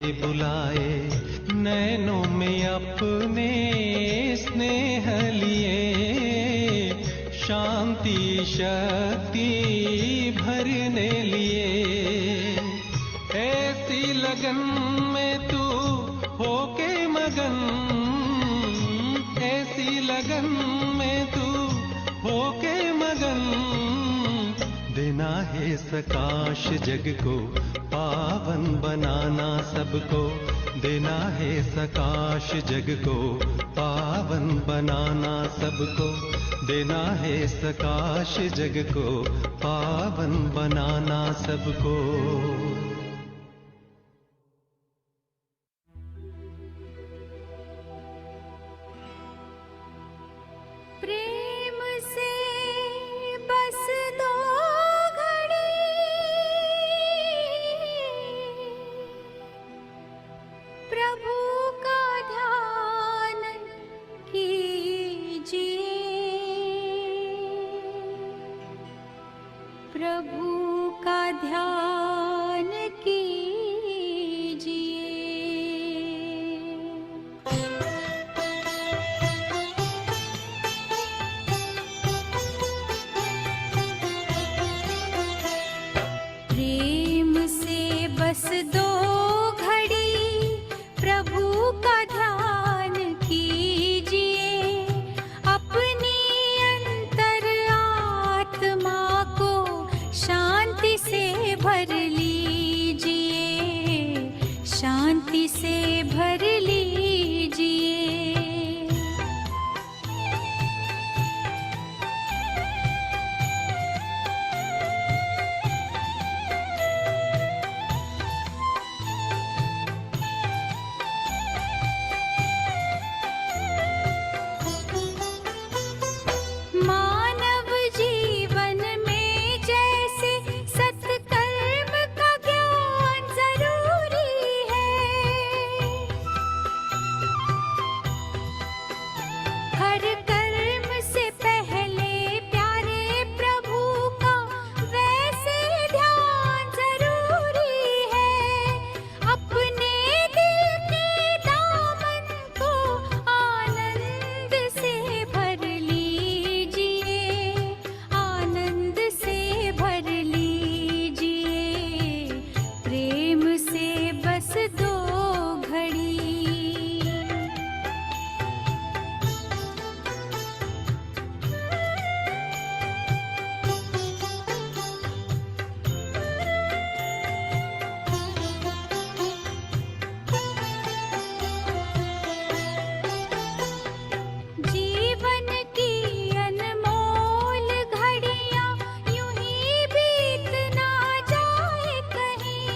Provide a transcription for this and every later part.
बुलाए नैनों में अपने स्नेह लिए, शांति शक्ति भरने लिए। ऐसी लगन में तू होके मगन, ऐसी लगन में तू होके मगन, देना है सकाश जग को, पावन बनाना सबको, देना है सकाश जग को, पावन बनाना सबको, देना है सकाश जग को, पावन बनाना सबको। प्रेम से बस दो घड़ी, प्रभु का ध्यान कीजिए, प्रभु का ध्यान कीजिए। प्रेम से बस दो घड़ी, प्रभु का ध्यान कीजिए, अपनी अंतर आत्मा को शांति से भर लीजिए, शांति से भर लीजिए। मानव जीवन में जैसे सत्कर्म का ज्ञान जरूरी है, हर कर्म से पहले प्यारे प्रभु का वैसे ध्यान जरूरी है। अपने दिल के दामन को आनंद से भर लीजिए, आनंद से भर लीजिए, प्रेम से बस दो घड़ी। जीवन की अनमोल घड़ियां यूं ही बीत ना जाए कहीं,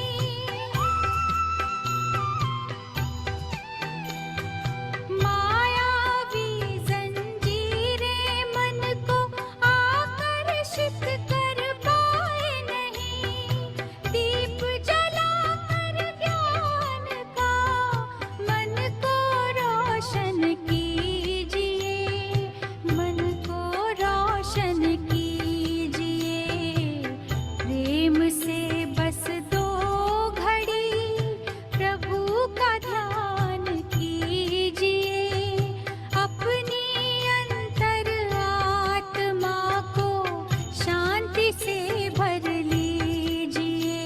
मायावी जंजीरें मन को आकर्षित कर पाए नहीं। दीप जलाकर ज्ञान का मन को रोशन कीजिए, मन को रोशन कीजिए, प्रेम से बस दो घड़ी, प्रभु का ध्यान कीजिए, अपनी अंतर आत्मा को शांति से भर लीजिए,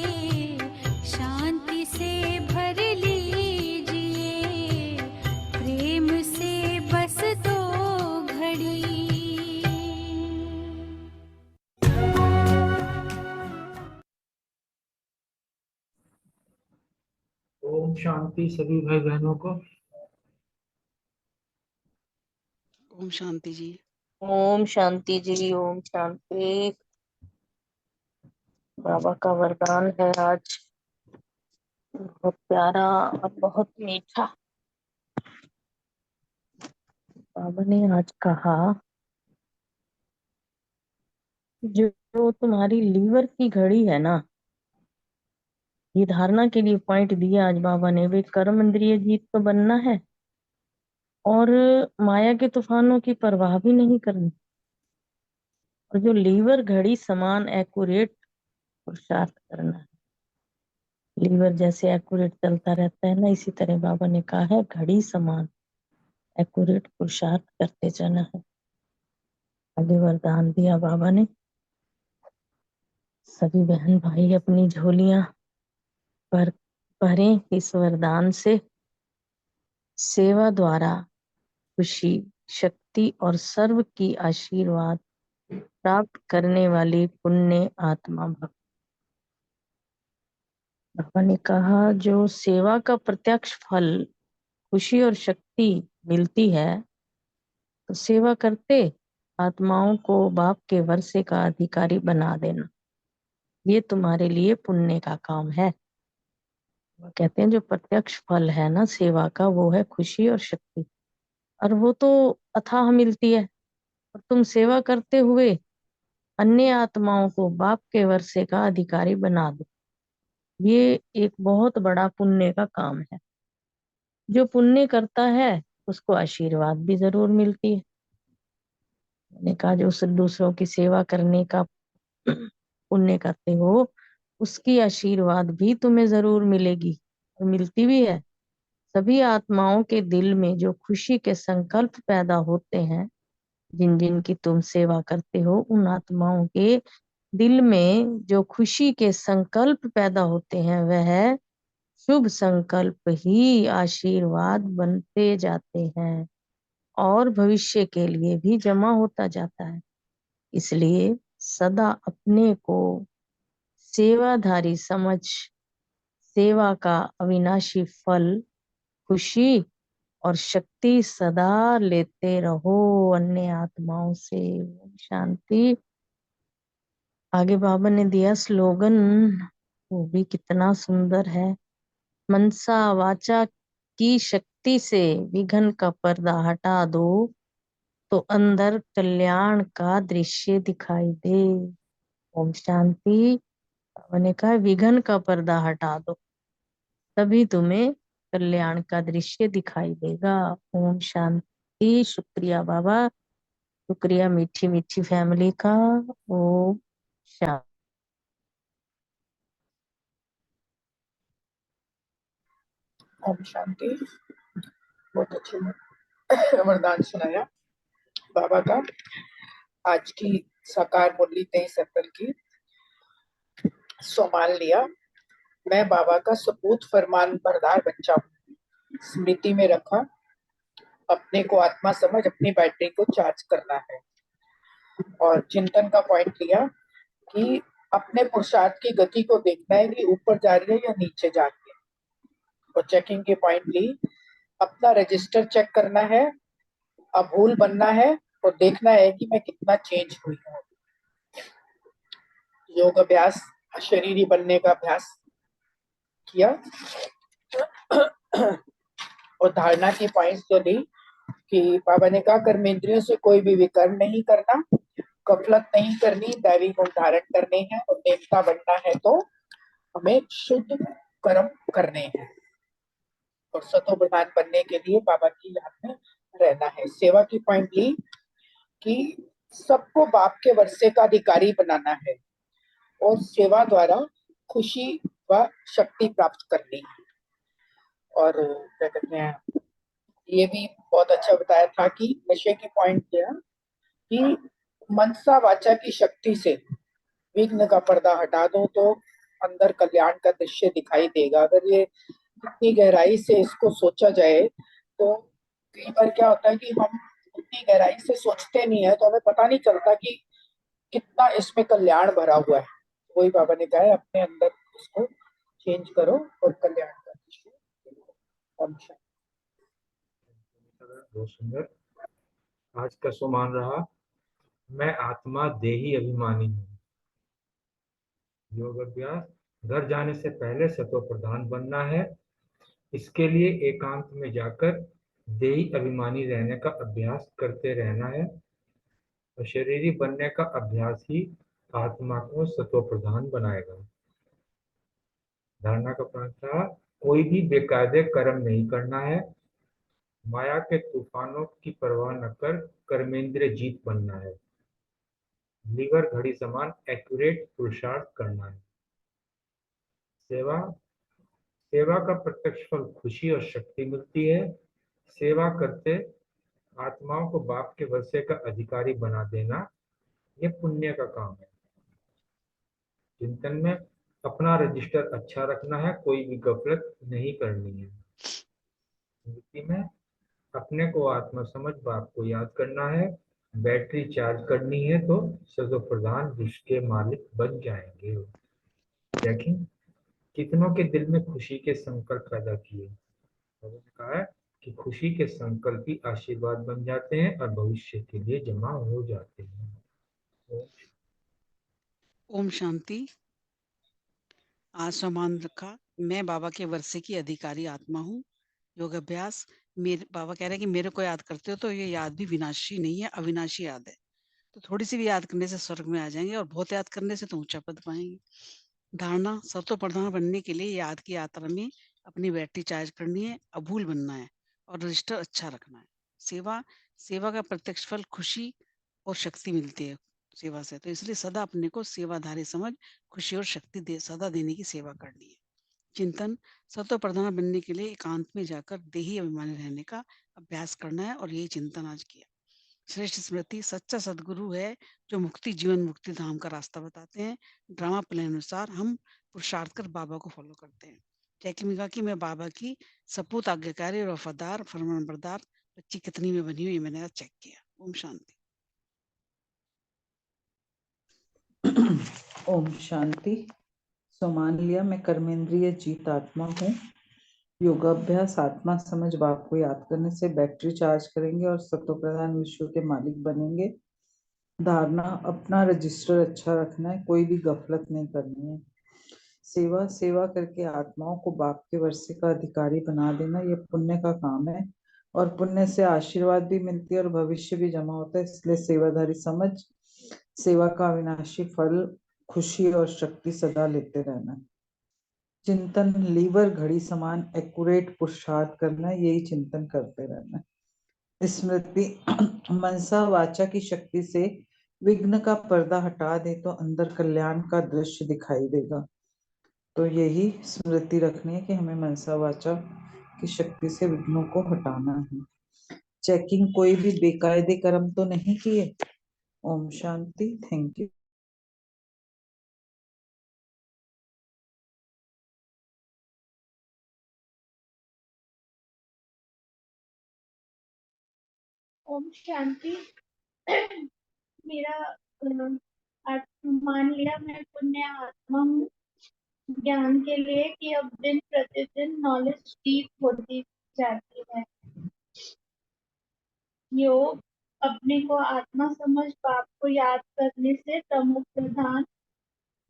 शांति से भर लीजिए, प्रेम से बस दो घड़ी। ओम शांति सभी भाई बहनों को। ओम शांति जी। ओम शांति जी। ओम शांति। बाबा का वरदान है आज, बहुत प्यारा और बहुत मीठा। बाबा ने आज कहा जो तुम्हारी लीवर की घड़ी है ना, ये धारणा के लिए पॉइंट दिया आज बाबा ने, वे कर्म इंद्रिय जीत तो बनना है और माया के तूफानों की परवाह भी नहीं करनी, और जो लीवर घड़ी समान एक्यूरेट पुरुषार्थ करना है। लीवर जैसे एक्यूरेट चलता रहता है ना, इसी तरह बाबा ने कहा है घड़ी समान एक्यूरेट पुरुषार्थ करते जाना है। आगे वरदान दिया बाबा ने, सभी बहन भाई अपनी झोलियां भर भरें इस वरदान से। सेवा द्वारा खुशी, शक्ति और सर्व की आशीर्वाद प्राप्त करने वाली पुण्य आत्मा भक्त। बाबा ने कहा जो सेवा का प्रत्यक्ष फल खुशी और शक्ति मिलती है, तो सेवा करते आत्माओं को बाप के वर्षे का अधिकारी बना देना, ये तुम्हारे लिए पुण्य का काम है। वो कहते हैं जो प्रत्यक्ष फल है ना सेवा का, वो है खुशी और शक्ति, और वो तो अथाह मिलती है। और तुम सेवा करते हुए अन्य आत्माओं को बाप के वर्षे का अधिकारी बना दो, ये एक बहुत बड़ा पुण्य का काम है। जो पुण्य करता है उसको आशीर्वाद भी जरूर मिलती है। मैंने कहा जो दूसरों की सेवा करने का पुण्य करते हो, उसकी आशीर्वाद भी तुम्हें जरूर मिलेगी, और मिलती भी है। सभी आत्माओं के दिल में जो खुशी के संकल्प पैदा होते हैं, जिन जिन की तुम सेवा करते हो, उन आत्माओं के दिल में जो खुशी के संकल्प पैदा होते हैं, वह शुभ संकल्प ही आशीर्वाद बनते जाते हैं और भविष्य के लिए भी जमा होता जाता है। इसलिए सदा अपने को सेवाधारी समझ सेवा का अविनाशी फल खुशी और शक्ति सदा लेते रहो अन्य आत्माओं से। शांति। आगे बाबा ने दिया स्लोगन, वो भी कितना सुंदर है। मनसा वाचा की शक्ति से विघ्न का पर्दा हटा दो, तो अंदर कल्याण का दृश्य दिखाई दे। ओम शांति। बाबा ने कहा विघ्न का पर्दा हटा दो, तभी तुम्हें कल्याण का दृश्य दिखाई देगा। ओम शांति। शुक्रिया बाबा, शुक्रिया मीठी मीठी फैमिली का। ओम शांति। ओम शांति। बहुत अच्छे वरदान सुनाया बाबा का। आज की साकार मुरली 23 अप्रैल की संभाल लिया। मैं बाबा का सपूत फरमान बरदार बच्चा हूँ। स्मृति में रखा, अपने को आत्मा समझ अपनी बैटरी को चार्ज करना है। और चिंतन का पॉइंट लिया कि अपने पुरुषार्थ की गति को देखना है कि ऊपर जा रही है या नीचे जा रही है। और चेकिंग की पॉइंट ली, अपना रजिस्टर चेक करना है, अभूल बनना है और देखना है कि मैं कितना चेंज हुई हूँ। योग अभ्यास, शरीरी बनने का अभ्यास किया। और धारणा की पॉइंट्स जो ली कि बाबा ने कहा कर्मेंद्रियों से कोई भी विकर्म नहीं करना, गफलत नहीं करनी, दैवी गुण धारण करने हैं और देवता बनना है तो हमें शुद्ध कर्म करने हैं। और सतो प्रधान बनने के लिए बाबा की याद में रहना है। सेवा की पॉइंट ली कि सबको बाप के वर्षे का अधिकारी बनाना है और सेवा द्वारा खुशी व शक्ति प्राप्त करनी है। और क्या कहते हैं, ये भी बहुत अच्छा बताया था कि नशे की पॉइंट किया कि मनसा वाचा की शक्ति से विघ्न का पर्दा हटा दो तो अंदर कल्याण का दृश्य दिखाई देगा। अगर ये इतनी गहराई से इसको सोचा जाए तो कई बार क्या होता है कि हम उतनी गहराई से सोचते नहीं है, तो हमें पता नहीं चलता कि कितना इसमें कल्याण भरा हुआ है। वही बाबा ने कहा है अपने अंदर उसको चेंज करो और कल्याण का दृश्य देखो। बहुत सुंदर। आज का सुमान रहा, मैं आत्मा देही अभिमानी हूँ। योग अभ्यास, घर जाने से पहले सतो प्रधान बनना है। इसके लिए एकांत में जाकर देही अभिमानी रहने का अभ्यास करते रहना है। और शरीरी बनने का अभ्यास ही आत्मा को सतो प्रधान बनाएगा। धारणा का प्रांत था, कोई भी बेकायदे कर्म नहीं करना है। माया के तूफानों की परवाह न कर कर्मेंद्र जीत बनना है। लीवर घड़ी समान एक्यूरेट पुरुषार्थ करना है। सेवा सेवा का प्रत्यक्ष फल खुशी और शक्ति मिलती है। सेवा करते आत्माओं को बाप के वर्षे का अधिकारी बना देना ये पुण्य का काम है। चिंतन में अपना रजिस्टर अच्छा रखना है, कोई भी गफलत नहीं करनी है। स्मृति में अपने को आत्मा समझ बाप को याद करना है। बैटरी चार्ज करनी है तो सदो प्रधान विश्व के मालिक बन जाएंगे। देखिए कितनों के दिल में खुशी के संकल्प पैदा किए। उन्होंने कहा है कि खुशी के संकल्प ही आशीर्वाद बन जाते हैं और भविष्य के लिए जमा हो जाते हैं। ओम शांति। आज सम्मान रखा, मैं बाबा के वर्षे की अधिकारी आत्मा हूँ। योग अभ्यास। मेरे बाबा कह रहे हैं कि मेरे को याद करते हो तो ये याद भी विनाशी नहीं है, अविनाशी याद है। तो थोड़ी सी भी याद करने से स्वर्ग में आ जाएंगे और बहुत याद करने से तो ऊंचा पद पाएंगे। धारणा, सतो प्रधान बनने के लिए याद की यात्रा में अपनी बैटरी चार्ज करनी है, अभूल बनना है और रजिस्टर अच्छा रखना है। सेवा, सेवा का प्रत्यक्ष फल खुशी और शक्ति मिलती है सेवा से, तो इसलिए सदा अपने को सेवाधारी समझ खुशी और शक्ति सदा देने की सेवा करनी है। चिंतन, सतो प्रधान बनने के लिए एकांत में जाकर देही अभिमानी रहने का अभ्यास करना है और यही चिंतन आज किया। श्रेष्ठ स्मृति, सच्चा सदगुरु है जो मुक्ति जीवन मुक्ति धाम का रास्ता बताते हैं। ड्रामा प्लान अनुसार हम पुरुषार्थ कर बाबा को फॉलो करते हैं। जैकी में कहा कि मैं बाबा की सपूत आज्ञाकारी और वफादार फरमानबरदार बच्ची कितनी में बनी हुई, मैंने चेक किया। ओम शांति। ओम शांति। सो मान लिया मैं कर्मेंद्रिय जीत आत्मा हूँ। योगाभ्यास आत्मा समझ बाप को याद करने से बैटरी चार्ज करेंगे और सतो प्रधान विश्व के मालिक बनेंगे। धारणा, अपना रजिस्टर अच्छा रखना है, कोई भी गफलत नहीं करनी है। सेवा, सेवा करके आत्माओं को बाप के वर्षे का अधिकारी बना देना ये पुण्य का काम है और पुण्य से आशीर्वाद भी मिलती है और भविष्य भी जमा होता है। इसलिए सेवाधारी समझ सेवा का अविनाशी फल खुशी और शक्ति सदा लेते रहना। चिंतन, लीवर घड़ी समान एक्यूरेट पुरुषार्थ करना, यही चिंतन करते रहना। स्मृति, मनसा वाचा की शक्ति से विघ्न का पर्दा हटा दे तो अंदर कल्याण का दृश्य दिखाई देगा। तो यही स्मृति रखनी है कि हमें मनसा वाचा की शक्ति से विघ्नों को हटाना है। चेकिंग, कोई भी बेकायदे कर्म तो नहीं किए। ओम शांति। Thank you. ओम शांति। मेरा मान लिया मैं पुण्य आत्मा हूँ ज्ञान के लिए कि अब दिन प्रतिदिन नॉलेज डीप होती जाती है। योग, अपने को आत्मा समझ बाप को याद करने से तमो प्रधान,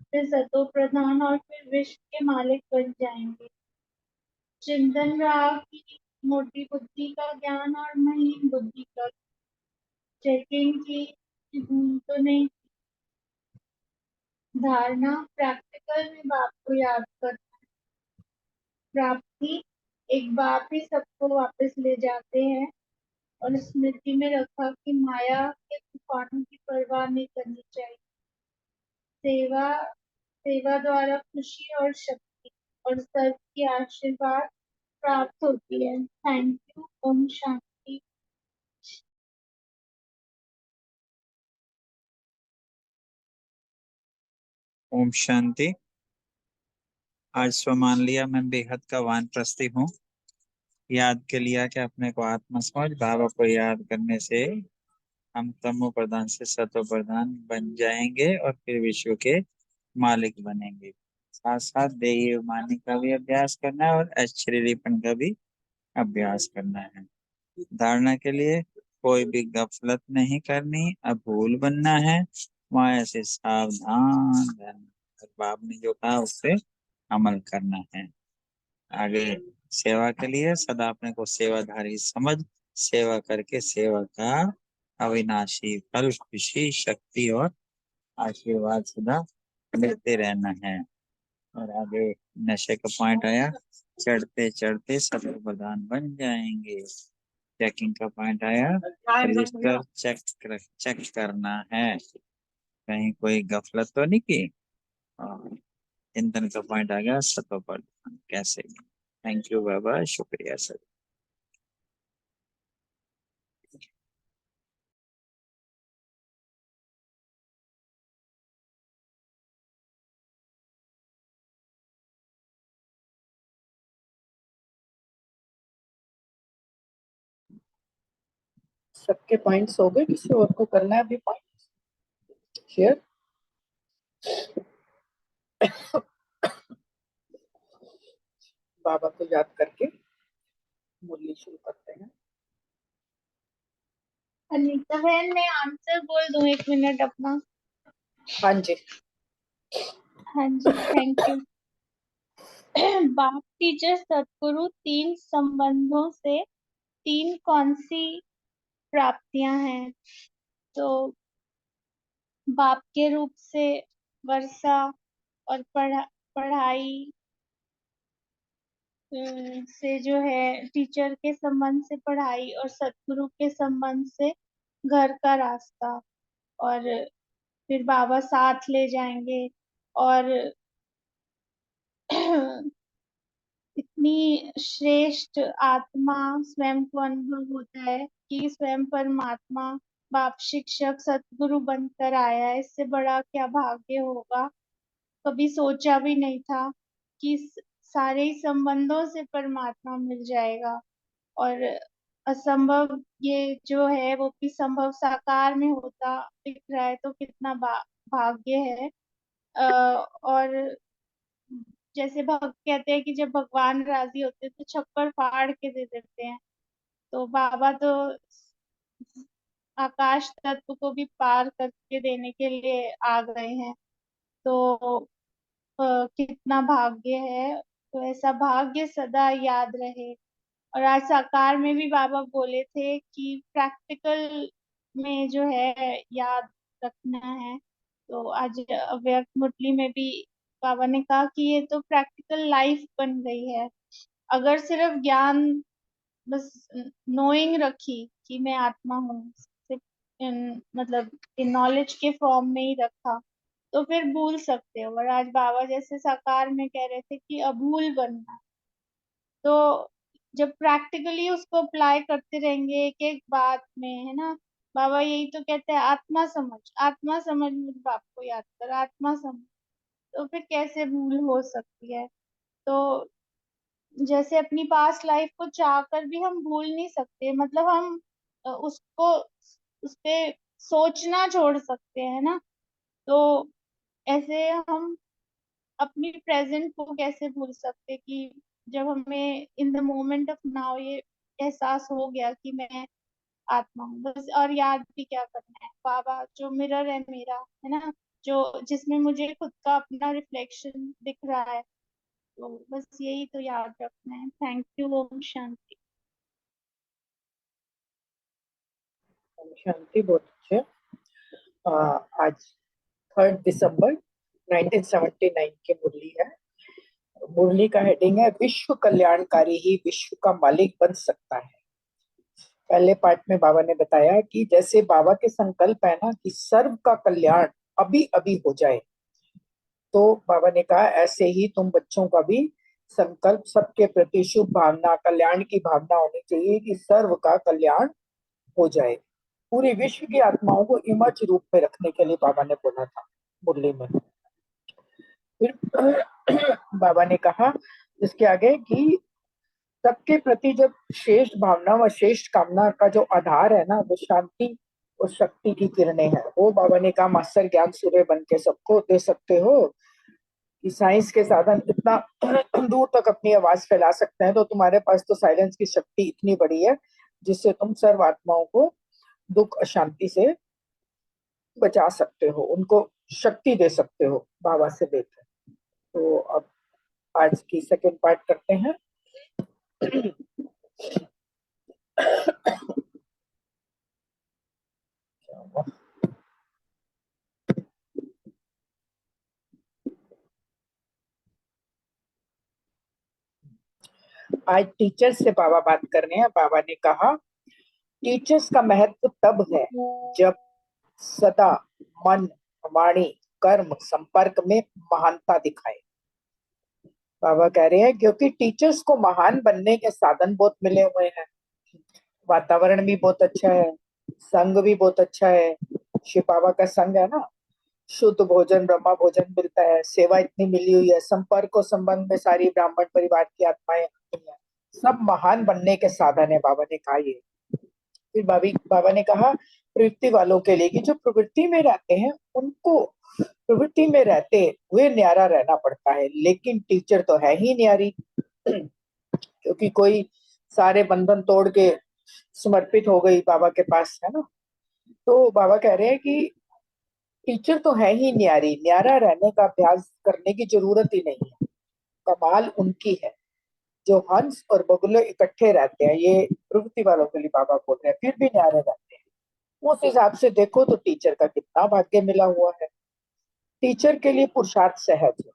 फिर सतो प्रधान और फिर विश्व के मालिक बन जाएंगे। चिंतन रहा कि मोटी बुद्धि का ज्ञान और महीन बुद्धि का। चेकिंग की भूल तो नहीं। धारणा, प्रैक्टिकल में बाप को याद करना। प्राप्ति, एक बाप ही सबको वापस ले जाते हैं और स्मृति में रखा कि माया के तूफानों की परवाह नहीं करनी चाहिए। सेवा, सेवा द्वारा खुशी और शक्ति और सर्व की आशीर्वाद प्राप्त होती है। Thank you. ओम शांति। ओम शांति। आज स्व मान लिया मैं बेहद का वानप्रस्थी हूँ। याद के लिया कि अपने को आत्मा समझ बाबा को याद करने से हम तमो प्रधान से सतो प्रधान बन जाएंगे और फिर विश्व के मालिक बनेंगे। साथ साथ देही मानी का भी अभ्यास करना है और आश्चर्यपन का भी अभ्यास करना है। धारणा के लिए कोई भी गफलत नहीं करनी, अभूल बनना है, माया से सावधान रहना। बाप ने जो कहा उससे अमल करना है। आगे सेवा के लिए सदा अपने को सेवाधारी समझ सेवा करके सेवा का अविनाशी फल खुशी शक्ति और आशीर्वाद सदा मिलते रहना है। और आगे नशे का पॉइंट आया, चढ़ते चढ़ते सतो प्रधान बन जाएंगे। चेकिंग का पॉइंट आया, रजिस्टर चेक करना है, कहीं कोई गफलत तो नहीं की। और चिंतन का पॉइंट आ गया, सतो प्रधान कैसे थैंक यू बाबा, शुक्रिया सर। सबके पॉइंट्स हो गए, किसी और को करना है अभी पॉइंट शेयर? बाबा को याद करके मुरली शुरू करते हैं। अनीता बहन, मैं आंसर बोल दूं 1 मिनट अपना? हाँ जी। हाँ जी, थैंक यू। बाप टीचर सतगुरु, 3 संबंधों से 3 कौन सी प्राप्तियां हैं? तो बाप के रूप से वर्षा, और पढ़ाई से जो है टीचर के संबंध से पढ़ाई, और सतगुरु के संबंध से घर का रास्ता। और फिर बाबा साथ ले जाएंगे, और इतनी श्रेष्ठ आत्मा स्वयं को अनुभव होता है कि स्वयं परमात्मा बाप शिक्षक सतगुरु बनकर आया है। इससे बड़ा क्या भाग्य होगा। कभी सोचा भी नहीं था कि सारे ही संबंधों से परमात्मा मिल जाएगा, और असंभव ये जो है वो भी संभव साकार में होता दिख रहा है, तो कितना भाग्य है। और जैसे भक्त कहते हैं कि जब भगवान राजी होते हैं तो छप्पर फाड़ के दे देते हैं, तो बाबा तो आकाश तत्व को भी पार करके देने के लिए आ गए हैं। तो कितना भाग्य है। तो ऐसा भाग्य सदा याद रहे। और आज साकार में भी बाबा बोले थे कि प्रैक्टिकल में जो है याद रखना है। तो आज अव्यक्त मुरली में भी बाबा ने कहा कि ये तो प्रैक्टिकल लाइफ बन गई है। अगर सिर्फ ज्ञान, बस नोइंग रखी कि मैं आत्मा हूँ, सिर्फ मतलब इन नॉलेज के फॉर्म में ही रखा, तो फिर भूल सकते हो। और आज बाबा जैसे साकार में कह रहे थे कि अभूल बनना। तो जब प्रैक्टिकली उसको अप्लाई करते रहेंगे एक एक बात में, है ना। बाबा यही तो कहते हैं, आत्मा समझ मुझ बाप को याद कर, आत्मा समझ। तो फिर कैसे भूल हो सकती है। तो जैसे अपनी पास्ट लाइफ को चाह कर भी हम भूल नहीं सकते, मतलब हम उसको उस पे सोचना छोड़ सकते हैं ना। तो ऐसे हम अपनी प्रेजेंट को कैसे भूल सकते कि जब हमें in the moment of now ये एहसास हो गया कि मैं आत्मा हूँ बस। और याद भी क्या करना है, बाबा जो मिरर है मेरा, है ना, जो जिसमें मुझे खुद का अपना रिफ्लेक्शन दिख रहा है, तो बस यही तो याद रखना है। Thank you. ओम शांति। ओम शांति। बहुत अच्छे। आज 3 दिसंबर 1979 की मुरली है। मुरली का हेडिंग है, विश्व कल्याणकारी ही विश्व का मालिक बन सकता है। पहले पार्ट में बाबा ने बताया कि जैसे बाबा के संकल्प है ना कि सर्व का कल्याण अभी अभी हो जाए, तो बाबा ने कहा ऐसे ही तुम बच्चों का भी संकल्प सबके प्रति शुभ भावना, कल्याण की भावना होनी चाहिए कि सर्व का कल्याण हो जाए। पूरे विश्व की आत्माओं को इमर्ज रूप में रखने के लिए बाबा ने बोला था मुरली में। फिर बाबा ने कहा इसके आगे कि सबके प्रति जब श्रेष्ठ भावना व श्रेष्ठ कामना का जो आधार है ना, वो शांति और शक्ति की किरणें हैं। वो बाबा ने कहा मास्टर ज्ञान सूर्य बन के सबको दे सकते हो कि साइंस के साधन इतना दूर तक अपनी आवाज फैला सकते हैं, तो तुम्हारे पास तो साइलेंस की शक्ति इतनी बड़ी है जिससे तुम सर्व आत्माओं को दुख अशांति से बचा सकते हो, उनको शक्ति दे सकते हो बाबा से लेकर। तो अब आज की सेकंड पार्ट करते हैं। आज टीचर्स से बाबा बात कर रहे हैं। बाबा ने कहा टीचर्स का महत्व तब है जब सदा मन, वाणी, कर्म संपर्क में महानता दिखाए। बाबा कह रहे हैं क्योंकि टीचर्स को महान बनने के साधन बहुत मिले हुए हैं, वातावरण भी बहुत अच्छा है, संग भी बहुत अच्छा है, शिव बाबा का संग है ना, शुद्ध भोजन ब्रह्मा भोजन मिलता है, सेवा इतनी मिली हुई है, संपर्क और संबंध में सारी ब्राह्मण परिवार की आत्माएं आती हैं, सब महान बनने के साधन है, बाबा ने कहा ये। फिर बाबा ने कहा प्रवृत्ति वालों के लिए कि जो प्रवृत्ति में रहते हैं उनको प्रवृत्ति में रहते हुए न्यारा रहना पड़ता है, लेकिन टीचर तो है ही न्यारी क्योंकि कोई सारे बंधन तोड़ के समर्पित हो गई बाबा के पास, है ना। तो बाबा कह रहे हैं कि टीचर तो है ही न्यारी, न्यारा रहने का अभ्यास करने की जरूरत ही नहीं है, कमाल उनकी है जो हंस और बगुले इकट्ठे रहते हैं, ये प्रवृत्ति वालों के लिए बाबा बोल रहे हैं, फिर भी न्यारे रहते हैं। उस हिसाब से देखो तो टीचर का कितना भाग्य मिला हुआ है। टीचर के लिए पुरुषार्थ सहज है।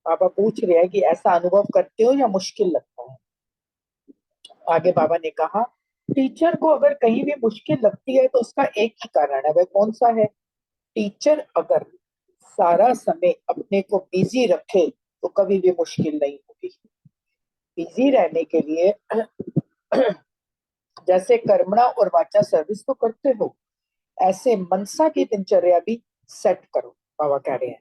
बाबा पूछ रहे हैं कि ऐसा अनुभव करते हो या मुश्किल लगता है। आगे बाबा ने कहा टीचर को अगर कहीं भी मुश्किल लगती है तो उसका एक ही कारण है, वह कौन सा है? टीचर अगर सारा समय अपने को बिजी रखे तो कभी भी मुश्किल नहीं होगी। बिजी रहने के लिए जैसे कर्मणा और वाचा सर्विस तो करते हो, ऐसे मनसा की दिनचर्या भी सेट करो। बाबा कह रहे हैं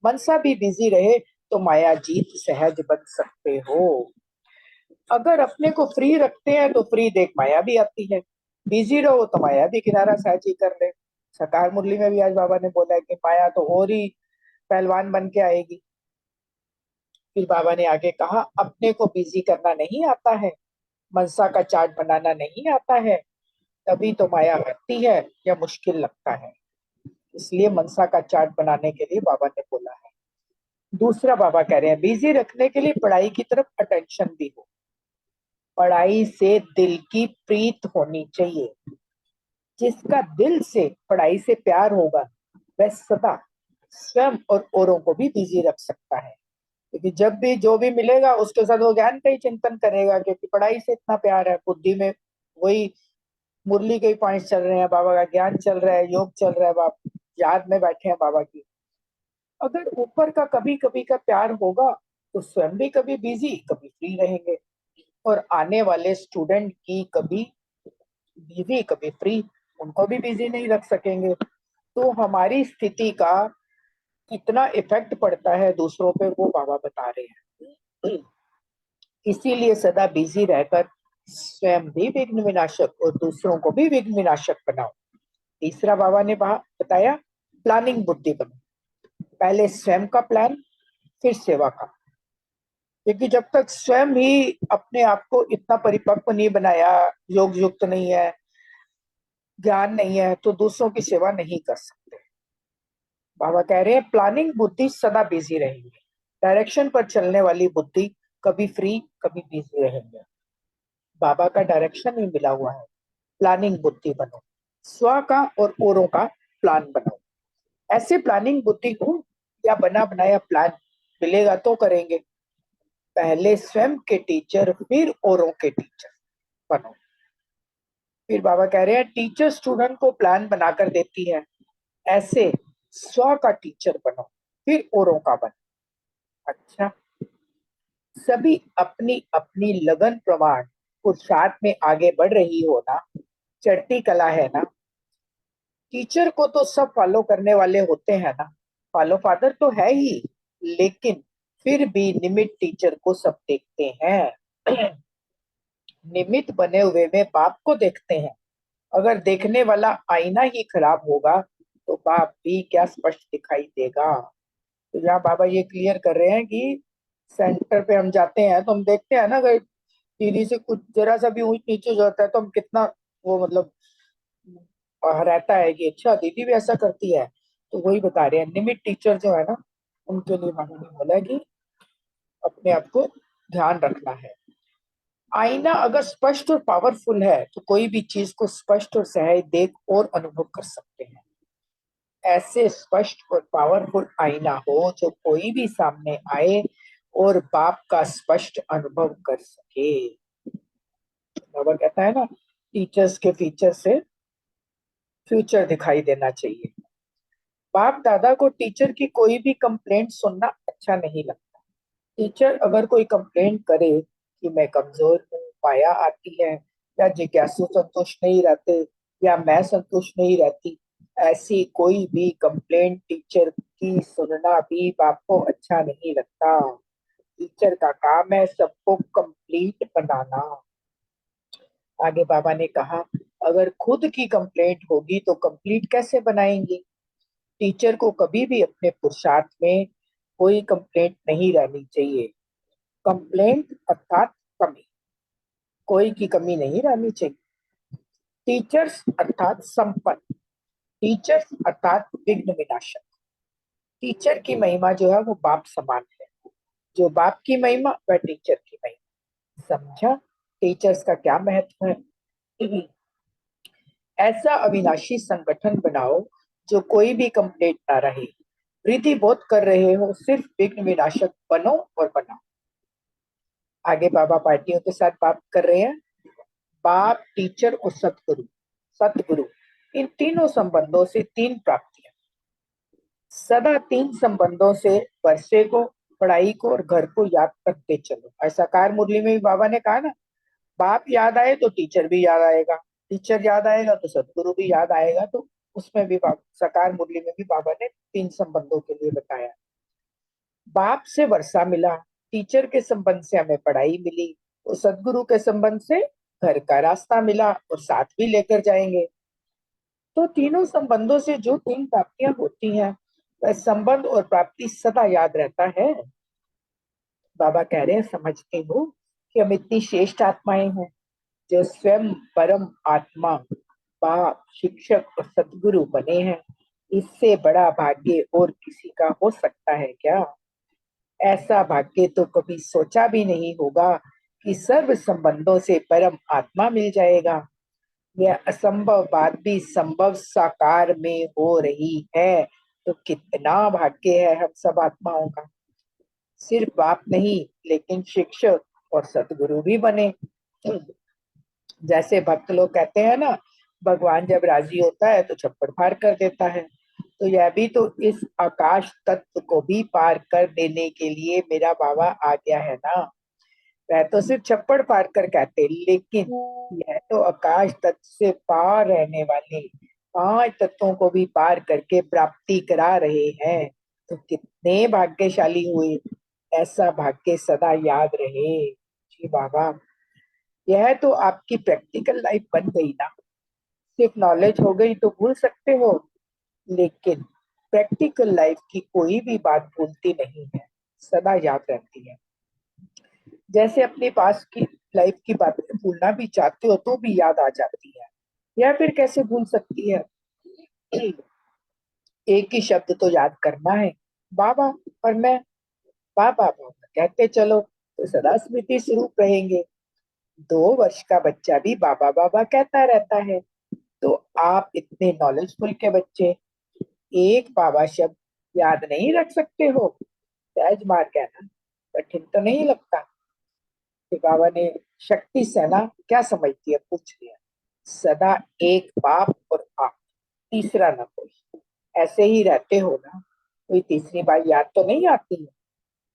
मनसा भी बिजी रहे तो माया जीत सहज बन सकते हो। अगर अपने को फ्री रखते हैं तो फ्री देख माया भी आती है, बिजी रहो तो माया भी किनारा सहज ही कर ले। सकार मुरली में भी आज बाबा ने बोला है कि माया तो और ही पहलवान बन के आएगी। फिर बाबा ने आगे कहा अपने को बिजी करना नहीं आता है, मनसा का चार्ट बनाना नहीं आता है, तभी तो माया हटती है या मुश्किल लगता है। इसलिए मनसा का चार्ट बनाने के लिए बाबा ने बोला है। दूसरा बाबा कह रहे हैं बिजी रखने के लिए पढ़ाई की तरफ अटेंशन भी हो। पढ़ाई से दिल की प्रीत होनी चाहिए। जिसका दिल से पढ़ाई से प्यार होगा वह सदा स्वयं और औरों को भी बिजी रख सकता है, क्योंकि जब भी जो भी मिलेगा उसके साथ वो ज्ञान का ही चिंतन करेगा, क्योंकि पढ़ाई से इतना प्यार है। बुद्धि में वही मुरली के पॉइंट चल रहे हैं, बाबा का ज्ञान चल रहा है, योग चल रहा है, बाबा याद में बैठे हैं बाबा की। अगर ऊपर का कभी कभी का प्यार होगा तो स्वयं भी कभी बिजी कभी फ्री रहेंगे, और आने वाले स्टूडेंट की कभी बिजी कभी फ्री, उनको भी बिजी नहीं रख सकेंगे। तो हमारी स्थिति का कितना इफेक्ट पड़ता है दूसरों पे वो बाबा बता रहे हैं। इसीलिए सदा बिजी रहकर स्वयं भी विघ्न विनाशक और दूसरों को भी विघ्न विनाशक बनाओ। तीसरा बाबा ने बताया प्लानिंग बुद्धि बनो। पहले स्वयं का प्लान फिर सेवा का, क्योंकि जब तक स्वयं ही अपने आप को इतना परिपक्व नहीं बनाया, योग युक्त नहीं है, ज्ञान नहीं है, तो दूसरों की सेवा नहीं कर सकते। बाबा कह रहे हैं प्लानिंग बुद्धि सदा बिजी रहेगी, डायरेक्शन पर चलने वाली बुद्धि कभी फ्री कभी बिजी रहेंगे। बाबा का डायरेक्शन ही मिला हुआ है, प्लानिंग बुद्धि बनो, स्व का और औरों का प्लान बनाओ। ऐसे प्लानिंग बुद्धि हो या बना बनाया प्लान मिलेगा तो करेंगे। पहले स्वयं के टीचर फिर औरों के टीचर बनो। फिर बाबा कह रहे हैं टीचर स्टूडेंट को प्लान बनाकर देती है, ऐसे स्व का टीचर बनो फिर औरों का बनो। अच्छा, सभी अपनी अपनी लगन प्रमाण पुरुषार्थ में आगे बढ़ रही हो ना, चढ़ती कला है ना। टीचर को तो सब फॉलो करने वाले होते हैं ना, फॉलो फादर तो है ही, लेकिन फिर भी निमित्त टीचर को सब देखते हैं। निमित्त बने हुए में बाप को देखते हैं। अगर देखने वाला आईना ही खराब होगा तो बाप भी क्या स्पष्ट दिखाई देगा। तो यहाँ बाबा ये क्लियर कर रहे हैं कि सेंटर पे हम जाते हैं तो हम देखते हैं ना, अगर दीदी से कुछ जरा सा भी ऊंच नीचे हो जाता है तो हम कितना वो मतलब रहता है कि अच्छा दीदी भी ऐसा करती है। तो वही बता रहे हैं निमित्त टीचर जो है ना, उनके लिए बाबा ने बोला कि अपने आप को ध्यान रखना है। आईना अगर स्पष्ट और पावरफुल है तो कोई भी चीज को स्पष्ट और सहज देख और अनुभव कर सकते हैं। ऐसे स्पष्ट और पावरफुल आईना हो जो कोई भी सामने आए और बाप का स्पष्ट अनुभव कर सके। बाबा कहता है ना टीचर्स के फीचर से फ्यूचर दिखाई देना चाहिए। बाप दादा को टीचर की कोई भी कंप्लेंट सुनना अच्छा नहीं लगता, टीचर अगर कोई कंप्लेंट करे कि मैं कमजोर हूँ, माया आती है, या जिज्ञासु संतुष्ट नहीं रहते, या मैं संतुष्ट नहीं रहती, ऐसी कोई भी कंप्लेंट टीचर की सुनना भी बाप को अच्छा नहीं लगता। टीचर का काम है सबको कंप्लीट बनाना। आगे बाबा ने कहा, अगर खुद की कंप्लेंट होगी तो कंप्लीट कैसे बनाएंगी। टीचर को कभी भी अपने पुरुषार्थ में कोई कंप्लेंट नहीं रहनी चाहिए। कंप्लेंट अर्थात कमी, कोई की कमी नहीं रहनी चाहिए। टीचर्स अर्थात संपन्न, टीचर्स अर्थात विघ्न विनाशक। टीचर की महिमा जो है वो बाप समान है, जो बाप की महिमा वह टीचर की महिमा। समझा टीचर्स का क्या महत्व है। ऐसा अविनाशी संगठन बनाओ जो कोई भी कंप्लेंट ना रहे। रिद्धि बोध कर रहे हो, सिर्फ विघ्न विनाशक बनो और बनाओ। आगे बाबा पार्टियों के साथ बात कर रहे हैं। बाप, टीचर और सतगुरु। सतगुरु, इन तीनों संबंधों से तीन प्राप्तियां। सदा तीन संबंधों से वर्षे को, पढ़ाई को और घर को याद करते चलो। ऐसा कार मुरली में भी बाबा ने कहा ना, बाप याद आए तो टीचर भी याद आएगा, टीचर याद आएगा तो सतगुरु भी याद आएगा। तो उसमें भी सकार मुरली में भी बाबा ने तीन संबंधों के लिए बताया। बाप से वर्षा मिला, टीचर के संबंध से हमें पढ़ाई मिली, और सदगुरु के संबंध से घर का रास्ता मिला और साथ भी लेकर जाएंगे। तो तीनों संबंधों से जो तीन प्राप्तियां होती हैं, वह संबंध और प्राप्ति सदा याद रहता है। बाबा कह रहे हैं, समझते हो कि हम इतनी श्रेष्ठ आत्माएं हैं जो स्वयं परम आत्मा, बाप, शिक्षक और सदगुरु बने हैं। इससे बड़ा भाग्य और किसी का हो सकता है क्या। ऐसा भाग्य तो कभी सोचा भी नहीं होगा कि सर्व संबंधों से परम आत्मा मिल जाएगा। यह असंभव बात भी संभव साकार में हो रही है। तो कितना भाग्य है हम सब आत्माओं का। सिर्फ बाप नहीं, लेकिन शिक्षक और सतगुरु भी बने। जैसे भक्त लोग कहते हैं ना, भगवान जब राजी होता है तो छप्पड़ फाड़ कर देता है। तो यह भी तो इस आकाश तत्व को भी पार कर देने के लिए मेरा बाबा आ गया है ना। वह तो सिर्फ छप्पड़ फाड़ कर कहते, लेकिन यह तो आकाश तत्व से पार रहने वाले पांच तत्वों को भी पार करके प्राप्ति करा रहे हैं। तो कितने भाग्यशाली हुए। ऐसा भाग्य सदा याद रहे। जी बाबा, यह तो आपकी प्रैक्टिकल लाइफ बन गई ना। सिर्फ नॉलेज हो गई तो भूल सकते हो, लेकिन प्रैक्टिकल लाइफ की कोई भी बात भूलती नहीं है, सदा याद रहती है। जैसे अपने पास की लाइफ की बातें भूलना भी चाहते हो तो भी याद आ जाती है, या फिर कैसे भूल सकती है। एक ही शब्द तो याद करना है, बाबा और मैं। बाबा बाबा कहते चलो तो सदा स्मृति स्वरूप रहेंगे। 2 वर्ष का बच्चा भी बाबा बाबा कहता रहता है। तो आप इतने नॉलेजफुल के बच्चे एक बाबा शब्द याद नहीं रख सकते हो। सहज मार्ग कहना कठिन तो नहीं लगता। फिर बाबा ने शक्ति सेना क्या समझती है पूछ लिया। सदा एक बाप और आप, तीसरा ना कोई। ऐसे ही रहते हो ना, कोई तीसरी बात याद तो नहीं आती है।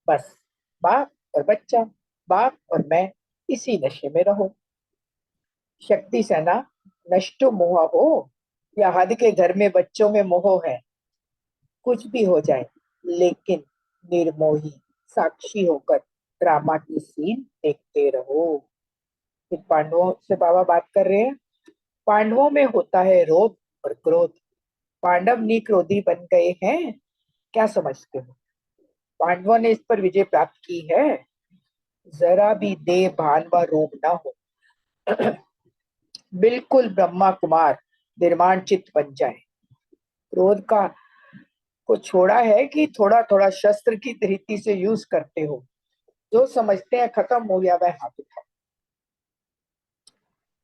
बस बाप और बच्चा, बाप और मैं, इसी नशे में रहो। शक्ति सेना नष्टो मोह हो, या हद के घर में बच्चों में मोह है। कुछ भी हो जाए, लेकिन निर्मोही साक्षी होकर ड्रामा की सीन देखते रहो। फिर पांडवों से बाबा बात कर रहे हैं। पांडवों में होता है रोध और क्रोध। पांडव निक्रोधी बन गए हैं, क्या समझते हो। पांडवों ने इस पर विजय प्राप्त की है। जरा भी देह भान व रोग ना हो, बिल्कुल ब्रह्मा कुमार निर्माण चित्त बन जाए। क्रोध का को छोड़ा है कि थोड़ा थोड़ा शस्त्र की रीति से यूज करते हो। जो समझते हैं खत्म हो गया वह हाथ उठाओ।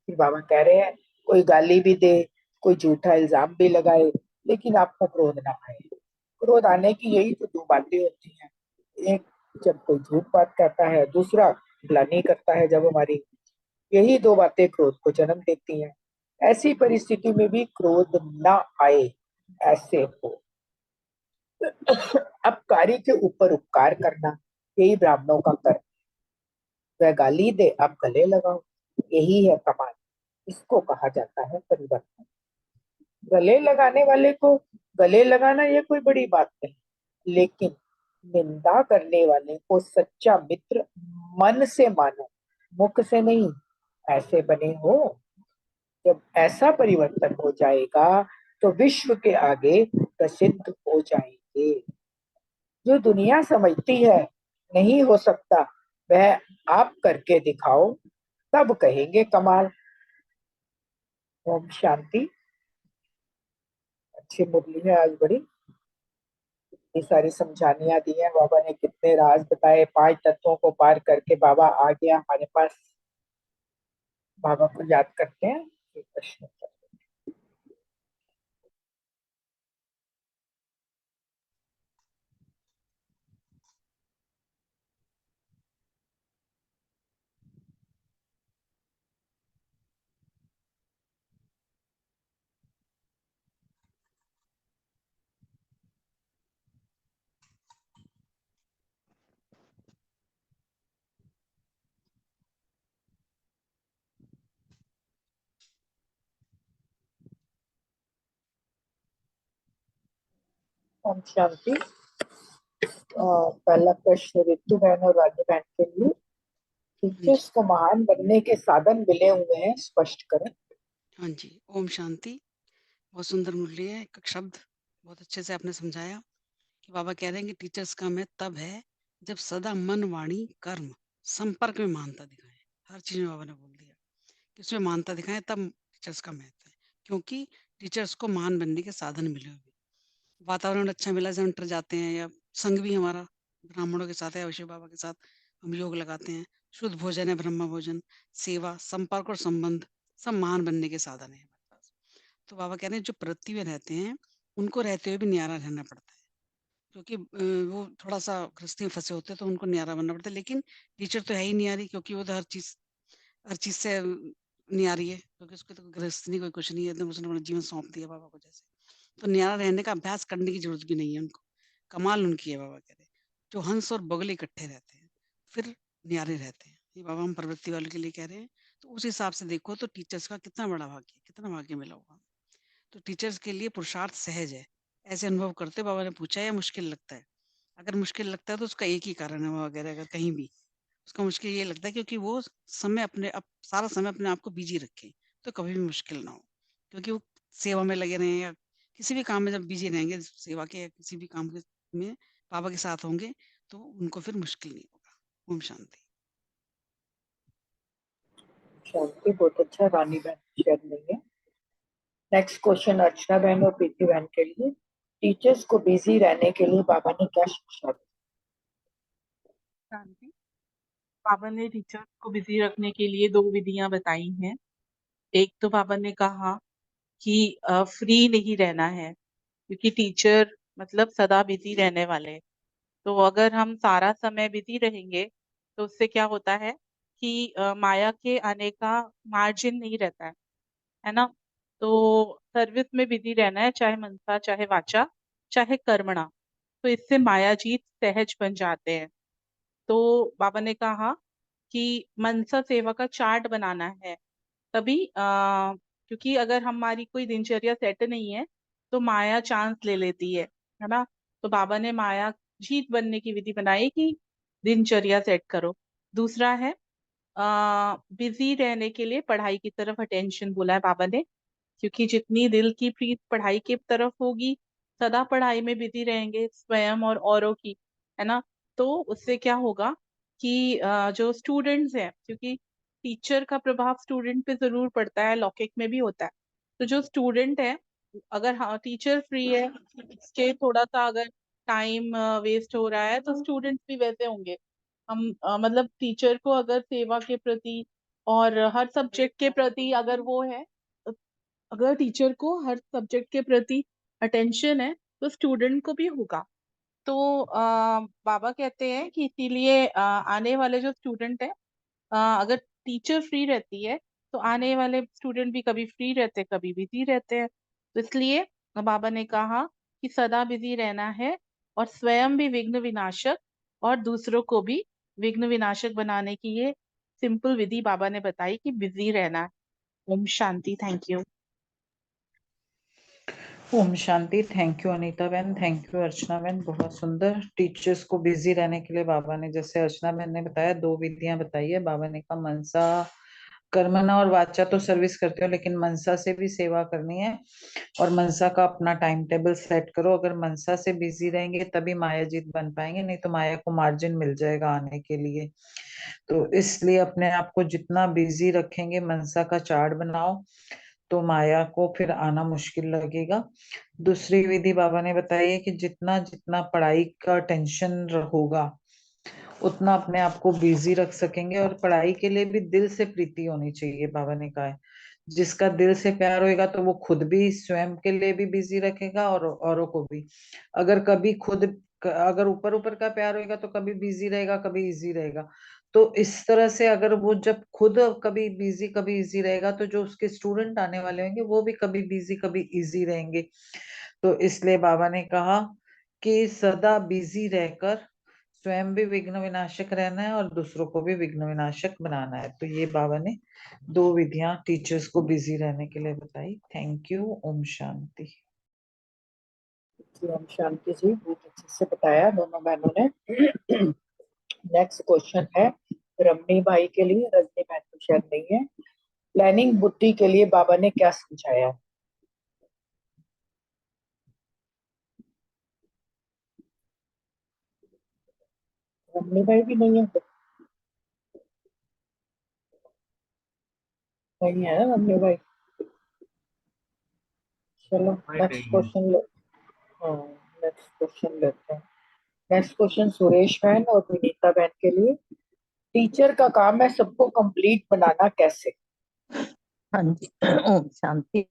फिर बाबा कह रहे हैं, कोई गाली भी दे, कोई झूठा इल्जाम भी लगाए, लेकिन आपको क्रोध ना आए। क्रोध आने की यही तो 2 बातें होती हैं। एक, जब कोई झूठ बात करता है, दूसरा ग्लानि करता है जब हमारी। यही 2 बातें क्रोध को जन्म देती हैं। ऐसी परिस्थिति में भी क्रोध ना आए, ऐसे हो। अब कार्य के ऊपर उपकार करना, यही ब्राह्मणों का कर्म। वह गाली दे, आप गले लगाओ, यही है कमाल। इसको कहा जाता है परिवर्तन। गले लगाने वाले को गले लगाना ये कोई बड़ी बात नहीं, लेकिन निंदा करने वाले को सच्चा मित्र मन से मानो, मुख से नहीं। ऐसे बने हो। जब ऐसा परिवर्तन हो जाएगा तो विश्व के आगे प्रसिद्ध हो जाएंगे। जो दुनिया समझती है नहीं हो सकता, वह आप करके दिखाओ, तब कहेंगे कमाल। ओम शांति। अच्छी मुरली है आज बड़ी। इतनी सारी समझानियां दी है बाबा ने, कितने राज बताए। 5 तत्वों को पार करके बाबा आ गया हमारे पास। बाबा को याद करते हैं। एक प्रश्न। ओम शांति। पहला प्रश्न रितु बहन और राजू बहन के लिए। हाँ टीचर्स जी, को महान बनने के साधन मिले हुए हैं, स्पष्ट करें। हाँ जी। ओम शांति। बहुत सुंदर मुरली है। एक शब्द बहुत अच्छे से आपने समझाया कि बाबा कह रहे हैं कि टीचर्स का महत्व तब है जब सदा मन वाणी कर्म संपर्क में मानता दिखाएं। हर चीज में बाबा ने बोल दिया कि उसमें मानता दिखाएं, तब टीचर्स का महत्व है। क्योंकि टीचर्स को महान बनने के साधन मिले हुए, वातावरण अच्छा मिला, सेंटर जाते हैं या संग भी हमारा ब्राह्मणों के साथ है, अवश्य बाबा के साथ हम योग लगाते हैं, शुद्ध भोजन है, ब्रह्म भोजन, सेवा, संपर्क और संबंध सब महान बनने के साधन है हमारे पास। तो बाबा कह रहे हैं जो पृथ्वी में रहते हैं उनको रहते हुए भी न्यारा रहना पड़ता है, क्योंकि वो थोड़ा सा गृहस्थी में फंसे होते हैं तो उनको न्यारा बनना पड़ता है। लेकिन टीचर तो है ही न्यारी, क्योंकि वो तो हर चीज से न्यारी है, क्योंकि उसके तो कोई गृहस्थ नहीं, कोई कुछ नहीं है, एकदम उसने अपना जीवन सौंप दिया बाबा को जैसे। तो न्यारा रहने का अभ्यास करने की जरूरत भी नहीं है उनको। कमाल उनकी है, बाबा कह रहे हैं जो हंस और बगले इकट्ठे रहते हैं फिर न्यारे रहते हैं। ये बाबा हम प्रवृत्ति वालों के लिए कह रहे हैं। तो उस हिसाब से देखो तो टीचर्स का कितना बड़ा भाग्य, कितना भाग्य मिला होगा। तो टीचर्स के लिए पुरुषार्थ सहज है, ऐसे अनुभव करते बाबा ने पूछा या मुश्किल लगता है। अगर मुश्किल लगता है तो उसका एक ही कारण है, बाबा कह रहे हैं अगर कहीं भी उसका मुश्किल ये लगता है क्योंकि वो समय सारा समय अपने आप को बिजी रखे तो कभी भी मुश्किल ना हो। क्योंकि वो सेवा में लगे रहे या किसी भी काम में जब बिजी रहेंगे, सेवा के या किसी भी काम के में बाबा के साथ होंगे तो उनको फिर मुश्किल नहीं होगा। ओम शांति। शांति। बहुत अच्छा, रानी बहन शेयर नहीं है। नेक्स्ट क्वेश्चन अर्चना बहन और प्रीति बहन के लिए। टीचर्स को बिजी रहने के लिए बाबा ने क्या शिक्षा दी? शांति। बाबा ने टीचर को बिजी रखने के लिए 2 विधियां बताई हैं। एक तो बाबा ने कहा कि फ्री नहीं रहना है, क्योंकि टीचर मतलब सदा बिजी रहने वाले। तो अगर हम सारा समय बिजी रहेंगे तो उससे क्या होता है कि माया के आने का मार्जिन नहीं रहता है ना। तो सर्विस में बिजी रहना है, चाहे मनसा, चाहे वाचा, चाहे कर्मणा। तो इससे मायाजीत सहज बन जाते हैं। तो बाबा ने कहा कि मनसा सेवा का चार्ट बनाना है। तभी क्योंकि अगर हमारी कोई दिनचर्या सेट नहीं है तो माया चांस ले लेती है ना। तो बाबा ने माया जीत बनने की विधि बनाई कि दिनचर्या सेट करो। दूसरा है बिजी रहने के लिए पढ़ाई की तरफ अटेंशन बोला है बाबा ने, क्योंकि जितनी दिल की प्रीत पढ़ाई की तरफ होगी, सदा पढ़ाई में बिजी रहेंगे स्वयं और औरों की, है ना। तो उससे क्या होगा कि जो स्टूडेंट्स हैं, क्योंकि टीचर का प्रभाव स्टूडेंट पे जरूर पड़ता है, लौकिक में भी होता है। तो जो स्टूडेंट है, अगर हाँ टीचर फ्री है, उसके थोड़ा सा अगर टाइम वेस्ट हो रहा है तो स्टूडेंट्स भी वैसे होंगे। हम मतलब टीचर को अगर सेवा के प्रति और हर सब्जेक्ट के प्रति अगर वो है, अगर टीचर को हर सब्जेक्ट के प्रति अटेंशन है तो स्टूडेंट को भी होगा। तो बाबा कहते हैं कि इसीलिए आने वाले जो स्टूडेंट है, अगर टीचर फ्री रहती है तो आने वाले स्टूडेंट भी कभी फ्री रहते कभी बिजी रहते हैं। तो इसलिए बाबा ने कहा कि सदा बिजी रहना है और स्वयं भी विघ्न विनाशक और दूसरों को भी विघ्न विनाशक बनाने की ये सिंपल विधि बाबा ने बताई कि बिजी रहना है। ओम शांति। Thank you. ओम शांति। थैंक यू अनीता बहन, थैंक यू अर्चना बहन, बहुत सुंदर। टीचर्स को बिजी रहने के लिए बाबा ने, जैसे अर्चना बहन ने बताया, 2 विधियां बताई है। बाबा ने कहा मनसा कर्मणा और वाचा तो सर्विस करते हो, लेकिन मनसा से भी सेवा करनी है और मनसा का अपना टाइम टेबल सेट करो। अगर मनसा से बिजी रहेंगे तभी माया जीत बन पाएंगे, नहीं तो माया को मार्जिन मिल जाएगा आने के लिए। तो इसलिए अपने आप को जितना बिजी रखेंगे, मनसा का चार्ट बनाओ, तो माया को फिर आना मुश्किल लगेगा। दूसरी विधि बाबा ने बताई है कि जितना जितना पढ़ाई का टेंशन होगा उतना अपने आप को बिजी रख सकेंगे, और पढ़ाई के लिए भी दिल से प्रीति होनी चाहिए। बाबा ने कहा है जिसका दिल से प्यार होएगा तो वो खुद भी स्वयं के लिए भी बिजी रखेगा और औरों को भी। अगर कभी खुद, अगर ऊपर ऊपर का प्यार होएगा तो कभी बिजी रहेगा, कभी इजी रहेगा। तो इस तरह से अगर वो जब खुद कभी बिजी कभी इजी रहेगा, तो जो उसके स्टूडेंट आने वाले होंगे वो भी कभी बिजी कभी इजी रहेंगे। तो इसलिए बाबा ने कहा कि सदा बिजी रहकर स्वयं भी विघ्न विनाशक रहना है और दूसरों को भी विघ्न विनाशक बनाना है। तो ये बाबा ने 2 विधियां टीचर्स को बिजी रहने के लिए बताई। Thank you. ओम शांति। जी, ओम शांति जी, बहुत अच्छे से बताया दोनों बहनों ने। नेक्स्ट क्वेश्चन है रमणी भाई के लिए, रजनी बहन तो शायद नहीं है। प्लानिंग बुद्धि के लिए बाबा ने क्या समझाया? रमणी भाई भी नहीं है, नहीं है ना रमणी भाई। चलो नेक्स्ट क्वेश्चन ले, हाँ नेक्स्ट क्वेश्चन लेते हैं। नेक्स्ट क्वेश्चन सुरेश बहन और विनीता बहन के लिए। टीचर का काम है सबको कंप्लीट बनाना, कैसे? हाँ जी। ओम शांति।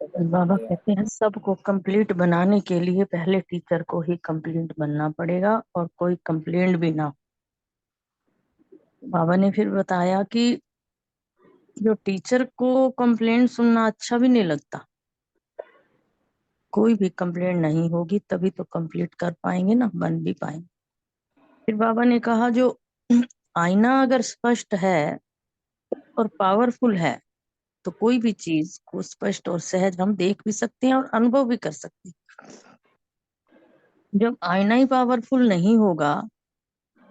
बाबा कहते हैं सबको कंप्लीट बनाने के लिए पहले टीचर को ही कंप्लीट बनना पड़ेगा और कोई कंप्लेंट भी ना। बाबा ने फिर बताया कि जो टीचर को कंप्लेंट सुनना अच्छा भी नहीं लगता, कोई भी कंप्लेंट नहीं होगी तभी तो कंप्लीट कर पाएंगे ना, बन भी पाएंगे। फिर बाबा ने कहा जो आईना अगर स्पष्ट है और पावरफुल है तो कोई भी चीज को स्पष्ट और सहज हम देख भी सकते हैं और अनुभव भी कर सकते हैं। जब आईना ही पावरफुल नहीं होगा,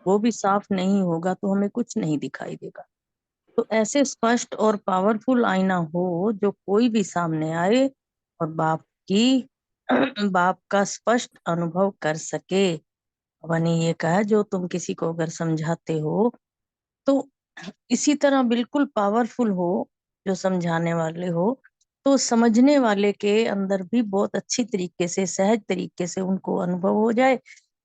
वो भी साफ नहीं होगा, तो हमें कुछ नहीं दिखाई देगा। तो ऐसे स्पष्ट और पावरफुल आईना हो जो कोई भी सामने आए और बाप का स्पष्ट अनुभव कर सके। बाबा ने ये कहा जो तुम किसी को अगर समझाते हो तो इसी तरह बिल्कुल पावरफुल हो, जो समझाने वाले हो, तो समझने वाले के अंदर भी बहुत अच्छी तरीके से, सहज तरीके से उनको अनुभव हो जाए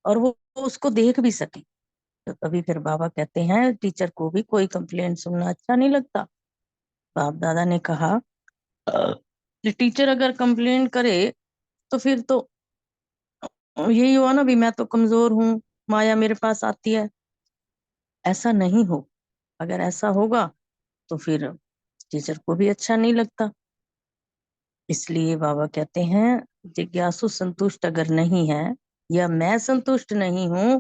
और वो उसको देख भी सके। तो तभी फिर बाबा कहते हैं टीचर को भी कोई कंप्लेंट सुनना अच्छा नहीं लगता। बाप दादा ने कहा कि टीचर अगर कंप्लेंट करे तो फिर तो यही हुआ ना भी मैं तो कमजोर हूँ, माया मेरे पास आती है। ऐसा नहीं हो, अगर ऐसा होगा तो फिर टीचर को भी अच्छा नहीं लगता। इसलिए बाबा कहते हैं जिज्ञासु संतुष्ट अगर नहीं है या मैं संतुष्ट नहीं हूँ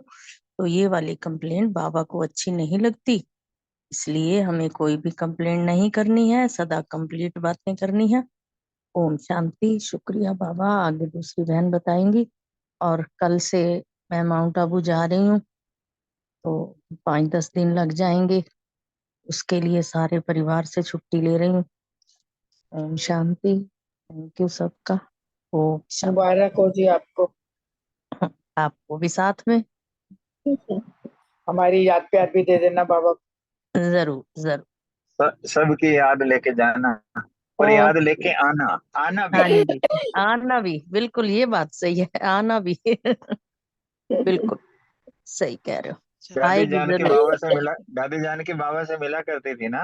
तो ये वाली कंप्लेंट बाबा को अच्छी नहीं लगती। इसलिए हमें कोई भी कंप्लेंट नहीं करनी है, सदा कंप्लीट बातें करनी है। ओम शांति। शुक्रिया बाबा। आगे दूसरी बहन बताएंगी। और कल से मैं माउंट आबू जा रही हूँ तो 5-10 दिन लग जाएंगे, उसके लिए सारे परिवार से छुट्टी ले रही हूँ। ओम शांति। थैंक यू सबका। ओम शांति। मुबारक हो जी आपको। आपको भी साथ में। हमारी याद प्यार भी दे देना बाबा को। जरूर जरूर। सबकी याद लेके जाना और ओ याद लेके आना, आना भी। हाँ जी, आना भी, बिल्कुल ये बात सही है, आना भी। बिल्कुल सही कह रहे हो, दादी आएगी जान के जरूर। बाबा से मिला, दादी जान के बाबा से मिला करती थी ना,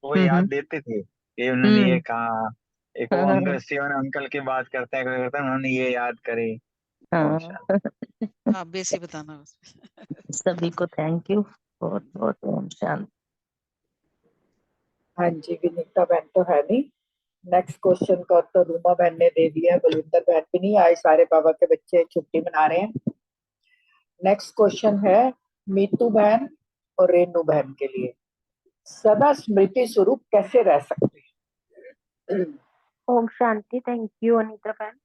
वो याद हम्म। देते थे कि उन्होंने ये हम्म। कहा। एक वो हाँ अंकल, शिवन अंकल की बात करते हैं, उन्होंने ये याद करे। ओम हाँ। शांति। हाँ बेसी बताना उसमें। सभी को थैंक यू बहुत बहुत। ओम शांति। हाँ जी, विनीता बहन तो है नहीं। नेक्स्ट क्वेश्चन का उत्तर रूमा बहन ने दे दिया है, बलविंदर बहन भी नहीं आई, सारे बाबा के बच्चे छुट्टी मना रहे हैं। नेक्स्ट क्वेश्चन है मीतू बहन और रेनू बहन के लिए। सदा स्मृति स्वरूप कैसे रह सकते हैं? ओम शांति। थैंक यू अनीता बहन।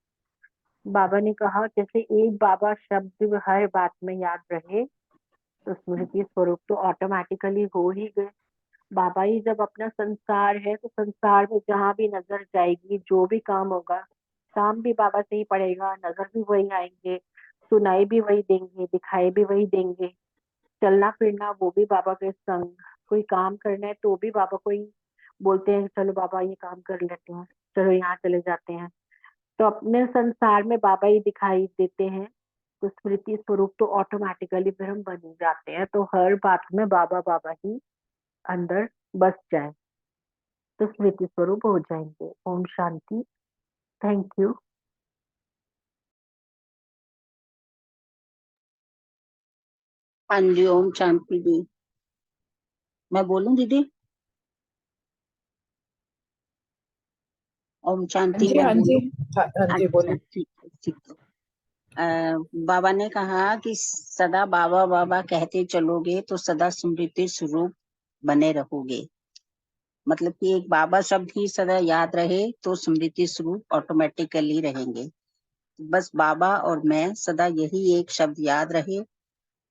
बाबा ने कहा जैसे एक बाबा शब्द हर बात में याद रहे तो स्मृति स्वरूप तो ऑटोमेटिकली हो ही गए। बाबा ही जब अपना संसार है तो संसार में जहाँ भी नजर जाएगी जो भी काम होगा काम भी बाबा से ही पड़ेगा, नजर भी वही आएंगे, सुनाई भी वही देंगे, दिखाई भी वही देंगे, चलना फिरना वो भी बाबा के संग, कोई काम करना है तो भी बाबा को ही बोलते हैं चलो बाबा ये काम कर लेते हैं, चलो यहाँ चले जाते हैं। तो अपने संसार में बाबा ही दिखाई देते हैं तो स्मृति स्वरूप तो ऑटोमेटिकली फिर हम बन ही जाते हैं। तो हर बात में बाबा बाबा ही अंदर बस जाए तो स्मृति स्वरूप हो जाएंगे। ओम शांति। Thank you. हाँ जी, ओम शांति जी। मैं बोलूं दीदी? ओम शांति मैं हाँ जी, बोलूं? हाँ जी बोलिए। ठीक है, ठीक है। बाबा ने कहा कि सदा बाबा बाबा कहते चलोगे तो सदा स्मृति स्वरूप बने रहोगे। मतलब कि एक बाबा शब्द ही सदा याद रहे तो स्मृति स्वरूप ऑटोमेटिकली रहेंगे। बस बाबा और मैं सदा यही एक शब्द याद रहे।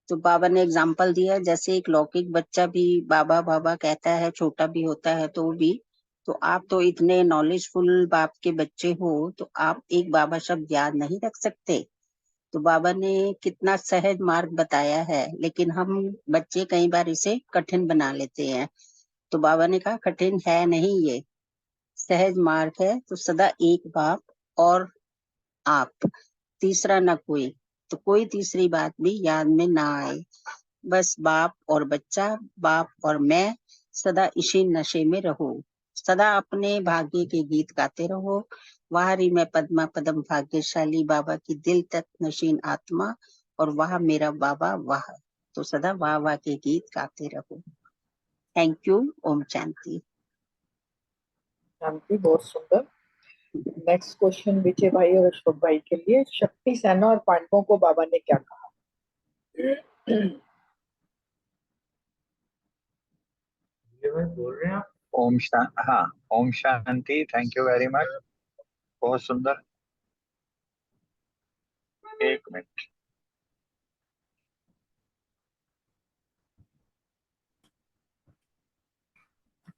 तो बाबा ने एग्जाम्पल दिया जैसे एक लौकिक बच्चा भी बाबा बाबा कहता है, छोटा भी होता है तो भी। तो आप तो इतने नॉलेजफुल बाप के बच्चे हो तो आप एक बाबा शब्द याद नहीं रख सकते। तो बाबा ने कितना सहज मार्ग बताया है, लेकिन हम बच्चे कई बार इसे कठिन बना लेते हैं। तो बाबा ने कहा कठिन है नहीं, ये सहज मार्ग है। तो सदा एक बाप और आप, तीसरा न कोई। तो कोई तीसरी बात भी याद में ना आए, बस बाप और बच्चा, बाप और मैं, सदा इसी नशे में रहो। सदा अपने भाग्य के गीत गाते रहो। वाह री मैं पद्मा पदम भाग्यशाली बाबा की दिल तक नशीन आत्मा, और वाह मेरा बाबा वाह। तो सदा वाह वाह के गीत गाते रहो। Thank you. ओम शांति। शांति, बहुत सुंदर। नेक्स्ट क्वेश्चन विजय भाई और अशोक भाई के लिए। शक्ति सेना और पांडवों को बाबा ने क्या कहा? ये भाई बोल रहे हैं आप? हाँ, ओम शांति। Thank you very much. बहुत सुंदर। एक मिनट।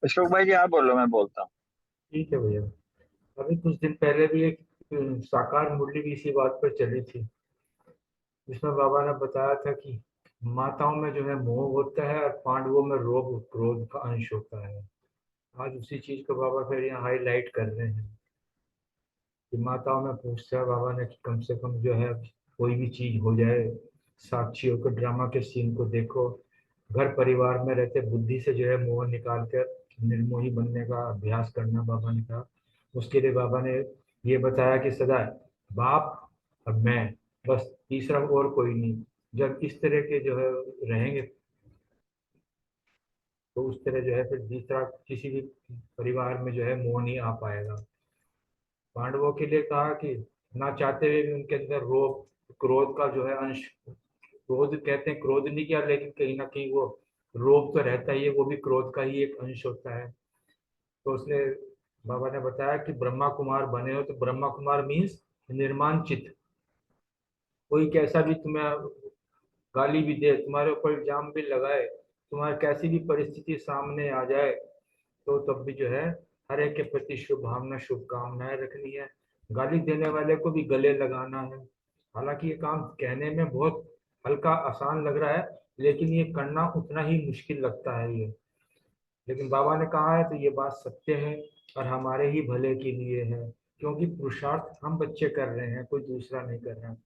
अशोक भाई जी आप बोलो, मैं बोलता हूँ। ठीक है भैया। अभी कुछ दिन पहले भी एक साकार मुरली भी इसी बात पर चली थी, जिसमें बाबा ने बताया था कि माताओं में जो है मोह होता है और पांडवों में रोग क्रोध का अंश होता है। आज उसी चीज को बाबा फिर यहाँ हाईलाइट कर रहे हैं कि माताओं में पूछता है बाबा ने कि कम से कम जो है कोई भी चीज हो जाए, साक्षी होकर ड्रामा के सीन को देखो। घर परिवार में रहते बुद्धि से जो है मोह निकाल कर निर्मोही बनने का अभ्यास करना बाबा ने कहा। उसके लिए बाबा ने ये बताया कि सदा बाप और मैं, बस तीसरा और कोई नहीं। जब इस तरह के जो है रहेंगे तो उस तरह जो है फिर तीसरा किसी भी परिवार में जो है मोह नहीं आ पाएगा। पांडवों के लिए कहा कि ना चाहते हुए भी उनके अंदर रोग क्रोध का जो है अंश, क्रोध कहते हैं क्रोध नहीं किया, लेकिन कहीं ना कहीं वो रोग तो रहता ही है, वो भी क्रोध का ही एक अंश होता है। तो उसने बाबा ने बताया कि ब्रह्मा कुमार बने हो तो ब्रह्मा कुमार मीन्स निर्माण चित्त। कोई कैसा भी तुम्हें गाली भी दे, तुम्हारे ऊपर इल्जाम भी लगाए, तुम्हारी कैसी भी परिस्थिति सामने आ जाए, तो तब भी जो है हर एक के प्रति शुभ भावना शुभकामनाएं रखनी है। गाली देने वाले को भी गले लगाना है। हालांकि ये काम कहने में बहुत हल्का आसान लग रहा है, लेकिन ये करना उतना ही मुश्किल लगता है ये। लेकिन बाबा ने कहा है तो ये बात सत्य है और हमारे ही भले के लिए है, क्योंकि पुरुषार्थ हम बच्चे कर रहे हैं, कोई दूसरा नहीं कर रहा है।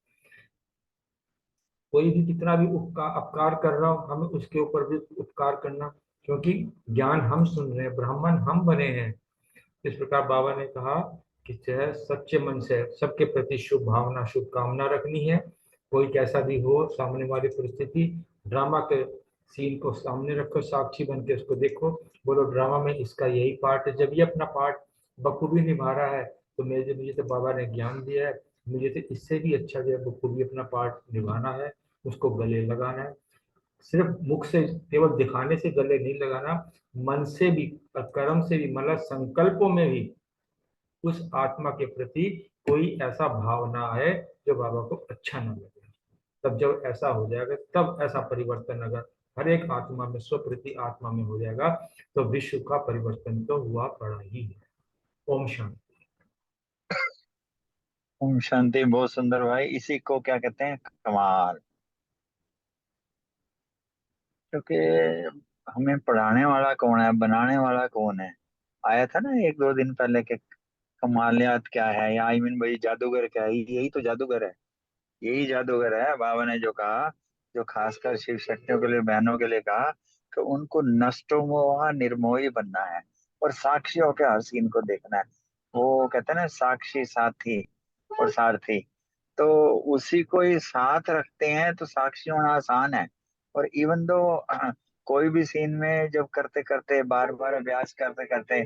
कोई भी कितना भी उपकार कर रहा हो, हमें उसके ऊपर भी उपकार करना, क्योंकि ज्ञान हम सुन रहे हैं, ब्राह्मण हम बने हैं। इस प्रकार बाबा ने कहा कि जो है सच्चे मन से सबके प्रति शुभ भावना शुभकामना रखनी है। कोई कैसा भी हो सामने वाली परिस्थिति, ड्रामा के सीन को सामने रखो, साक्षी बन के उसको देखो, बोलो ड्रामा में इसका यही पार्ट है। जब ये अपना पार्ट बखूबी निभा रहा है तो मुझे तो बाबा ने ज्ञान दिया है, मुझे तो इससे भी अच्छा जो है बखूबी अपना पार्ट निभाना है। उसको गले लगाना है। सिर्फ मुख से केवल दिखाने से गले नहीं लगाना, मन से भी, कर्म से भी, मतलब संकल्पों में भी उस आत्मा के प्रति कोई ऐसा भाव ना आए जो बाबा को अच्छा ना लगे। तब जब ऐसा हो जाएगा, तब ऐसा परिवर्तन अगर हर एक आत्मा में, स्वप्रति आत्मा में हो जाएगा, तो विश्व का परिवर्तन तो हुआ पड़ा ही है। ओम शांति। ओम शांति। बहुत सुंदर भाई, इसी को क्या कहते हैं, कमाल। क्योंकि हमें पढ़ाने वाला कौन है, बनाने वाला कौन है। आया था ना एक दो दिन पहले के कमालियात क्या है, या आई मीन भाई जादूगर क्या है। यही तो जादूगर है, यही जादूगर है। बाबा ने जो कहा, जो खासकर शिव शक्तियों के लिए, बहनों के लिए कहा कि उनको नष्टोमोह निर्मोही बनना है और साक्षियों के हर सीन को देखना है। वो कहते हैं ना, साक्षी साथी और सारथी, तो उसी को ही साथ रखते हैं तो साक्षी होना आसान है। और इवन दो कोई भी सीन में जब करते करते, बार बार अभ्यास करते करते,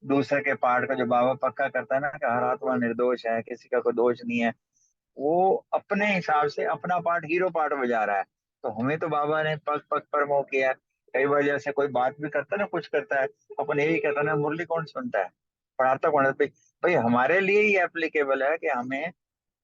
दूसरे के पार्ट का जो बाबा पक्का करता है ना कि हर आत्मा निर्दोष है, किसी का कोई दोष नहीं है, वो अपने हिसाब से अपना पार्ट, हीरो पार्ट बजा रहा है। तो हमें तो बाबा ने पग पग पर मोह किया है। कई बार जैसे कोई बात भी करता है ना, कुछ करता है, अपन यही कहता है ना, मुरली कौन सुनता है, पढ़ाता कौन है। भाई भाई हमारे लिए ही एप्लीकेबल है कि हमें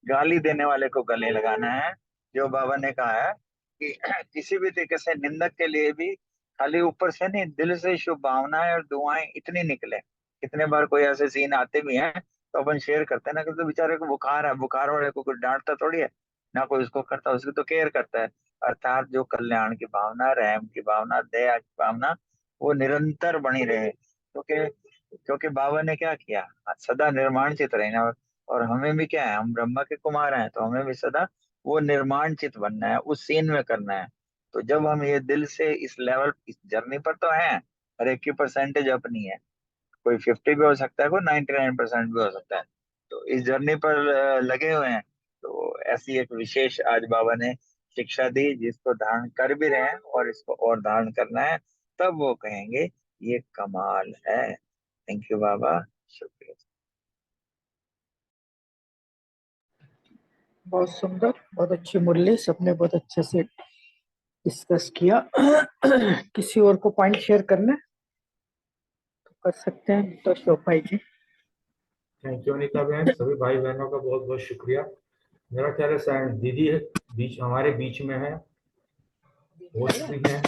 गाली देने वाले को गले लगाना है। जो बाबा ने कहा है कि किसी भी तरीके से निंदक के लिए भी खाली ऊपर से नहीं, दिल से शुभ भावनाएं और दुआएं इतनी निकले। कितने बार कोई ऐसे सीन आते भी हैं तो अपन शेयर करते हैं ना कि तो बेचारे को बुखार है, बुखार वाले को कोई डांटता थोड़ी है ना, कोई उसको करता, उसकी तो केयर करता है। अर्थात जो कल्याण की भावना, रहम की भावना, दया की भावना, वो निरंतर बनी रहे। क्योंकि क्योंकि बाबा ने क्या किया, सदा निर्माण चित रहना। और हमें भी क्या है, हम ब्रह्मा के कुमार हैं, तो हमें भी सदा वो निर्माण चित बनना है, उस सीन में करना है। तो जब हम ये दिल से इस लेवल, इस जर्नी पर तो हैं, हर एक की परसेंटेज अपनी है, कोई 50 भी हो सकता है, कोई 99% भी हो सकता है। तो इस जर्नी पर लगे हुए हैं। तो ऐसी एक विशेष आज बाबा ने शिक्षा दी, जिसको धारण कर भी रहे हैं और इसको और धारण करना है, तब वो कहेंगे ये कमाल है। थैंक यू बाबा, शुक्रिया। बहुत सुंदर, बहुत अच्छी मुरली, सबने बहुत अच्छे से डिस्कस किया। किसी और को पॉइंट शेयर करना है तो कर सकते हैं, तो शोक भाई जी। थैंक यू अनिता बहन, सभी भाई बहनों का बहुत बहुत शुक्रिया। मेरा ख्याल है शायद दीदी है बीच, हमारे बीच में है, होस्ट भी है,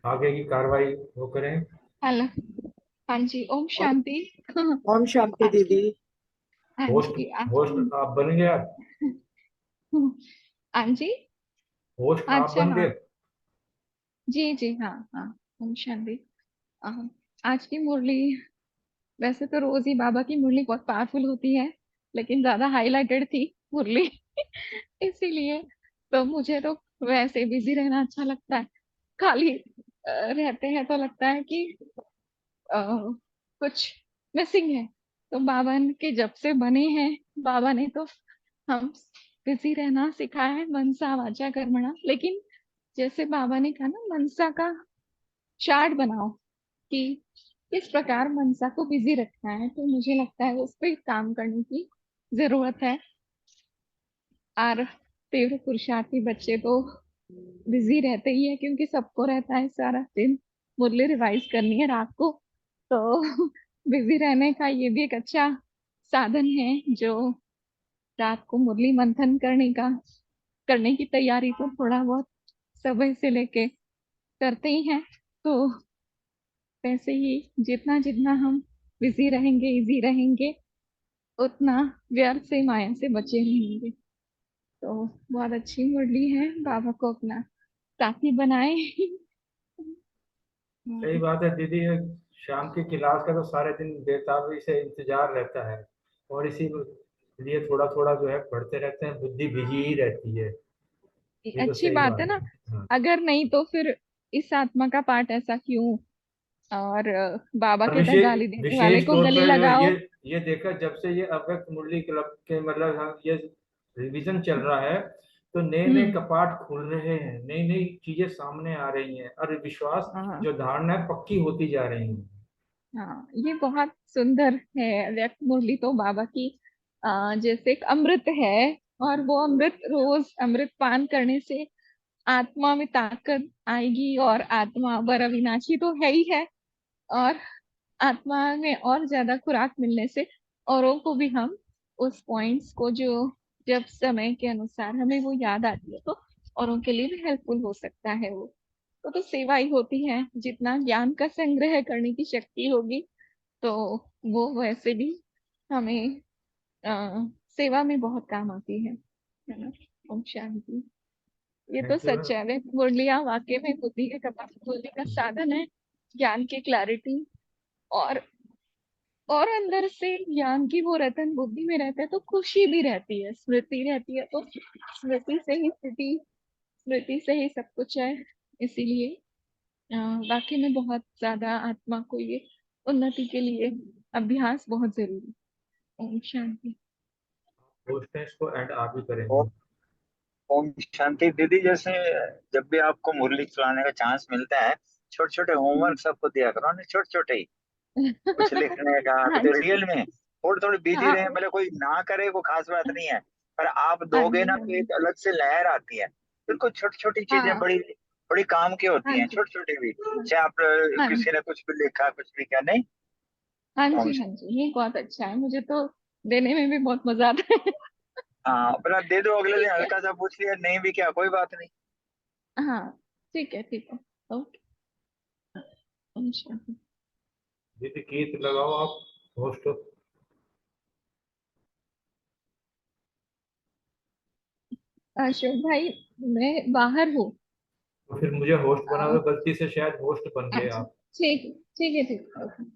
आगे की कार्रवाई वो करें। हेलो, हाँ जी, ओम शांति। ओम शांति आज की, दीदी। हाँ होस्ट जी, आज होस्ट आप बन गए, हाँ जी, होस्ट आप अच्छा, बन हाँ गए। जी जी, हाँ हाँ, ओम शांति। अ, आज की मुरली, वैसे तो रोज ही बाबा की मुरली बहुत पावरफुल होती है, लेकिन ज्यादा हाईलाइटेड थी मुरली इसीलिए तो मुझे तो वैसे बिजी रहना अच्छा लगता है। खाली रहते हैं तो लगता है कि अ, कुछ मिसिंग है। तो बाबा के जब से बने हैं, बाबा ने तो हम बिजी रहना सिखाया है, मनसा वाचा कर्मणा। लेकिन जैसे बाबा ने कहा ना, मनसा का चार्ट बनाओ कि किस प्रकार मनसा को बिजी रखना है, तो मुझे लगता है उस पर काम करने की जरूरत है। और तीव्र पुरुषार्थी बच्चे तो बिजी रहते ही है, क्योंकि सबको रहता है सारा दिन मुरली रिवाइज करनी है रात को। तो बिजी रहने का ये भी एक अच्छा साधन है, जो रात को मुरली मंथन करने की तैयारी तो थोड़ा बहुत सुबह से लेके करते ही हैं। तो वैसे ही जितना जितना हम बिजी रहेंगे, इजी रहेंगे, उतना व्यर्थ से, माया से बचे रहेंगे। तो बहुत अच्छी मुरली है, बाबा को अपना साथी बनाए। सही बात है दीदी, शाम की क्लास का तो सारे दिन बेताबी से इंतजार रहता है, और इसी लिए थोड़ा थोड़ा जो है पढ़ते रहते हैं, बुद्धि भिजी ही रहती है। ये तो अच्छी सही बात है बात ना। है। हाँ। अगर नहीं तो फिर इस आत्मा का पाठ ऐसा क्यों? और बाबा और कहता है गाली देने वाले विशेष को तौर गले पर लगाओ। ये देखा जब से ये अव्यक्त मुरली क्लब के मतलब हम ये रिवीजन चल रहा है, तो नए नए हम्म। कपाट खुल रहे हैं, नई नई चीजें सामने आ रही हैं, और विश्वास हाँ जो धारणा है पक्की होती जा रही है। हाँ, ये बहुत सुंदर है व्यक्त मुरली तो बाबा की। जैसे एक अमृत है, और वो अमृत रोज अमृत पान करने से आत्मा में ताकत आएगी और आत्मा बर अविनाशी तो है ही है, और आत्मा में और ज्यादा खुराक मिलने से औरों को भी हम उस पॉइंट्स को जो जब समय के अनुसार हमें वो याद आती है तो औरों के लिए भी हेल्पफुल हो सकता है वो। तो सेवा ही होती है, जितना ज्ञान का संग्रह करने की शक्ति होगी तो वो वैसे भी हमें सेवा में बहुत काम आती है ना। ओम शांति। ये तो थैंक यू। सच है, वे मुरलियां वाकई में बुद्धि के कपाली का साधन है, ज्ञान की क्लैरिटी, और अंदर से ज्ञान की वो रतन बुद्धि में रहता है तो खुशी भी रहती है, स्मृति रहती है, तो स्मृति से ही स्थिति, स्मृति से ही सब कुछ है। इसीलिए वाकई में बहुत ज्यादा आत्मा को ये उन्नति के लिए अभ्यास बहुत जरूरी है। ओम शांति। को एंड आप ही करेंगे। ओम शांति। दीदी, जैसे जब भी आपको मुरली चलाने का चांस मिलता है, छोटे छोटे होमवर्क सबको दिया करो ना, छोटे छोटे ही, कुछ लिखने का। हाँ तो जी, रियल में थोड़ी थोड़ी बिजी हाँ रहे, मतलब कोई ना करे वो खास बात नहीं है, पर आप हाँ दोगे जी, ना हाँ तो जी, एक अलग से लहर आती है। बिल्कुल छोटी छोटी चीजें हाँ बड़ी बड़ी काम की हाँ होती हैं, जी, छोटी छोटी भी। हाँ चाहे आप हाँ किसी ने कुछ भी लिखा, कुछ भी क्या नहीं। हाँ ओम जी, हाँ जी, ये बहुत अच्छा है, मुझे तो देने में भी बहुत मजा आता है। हाँ, अपना दे दो, अगले दिन ठीक है, हल्का सा पूछ लिया, नहीं भी क्या कोई बात नहीं। हाँ ठीक है, ठीक है, ओके। ओम शांति। दीदी गीत लगाओ आप, होस्ट। अशोक भाई, मैं बाहर हूँ। तो फिर मुझे होस्ट बना अ, दो, गलती से शायद होस्ट बन गए अच्छा, आप। ठीक है, ठीक है, ठीक है, ओके।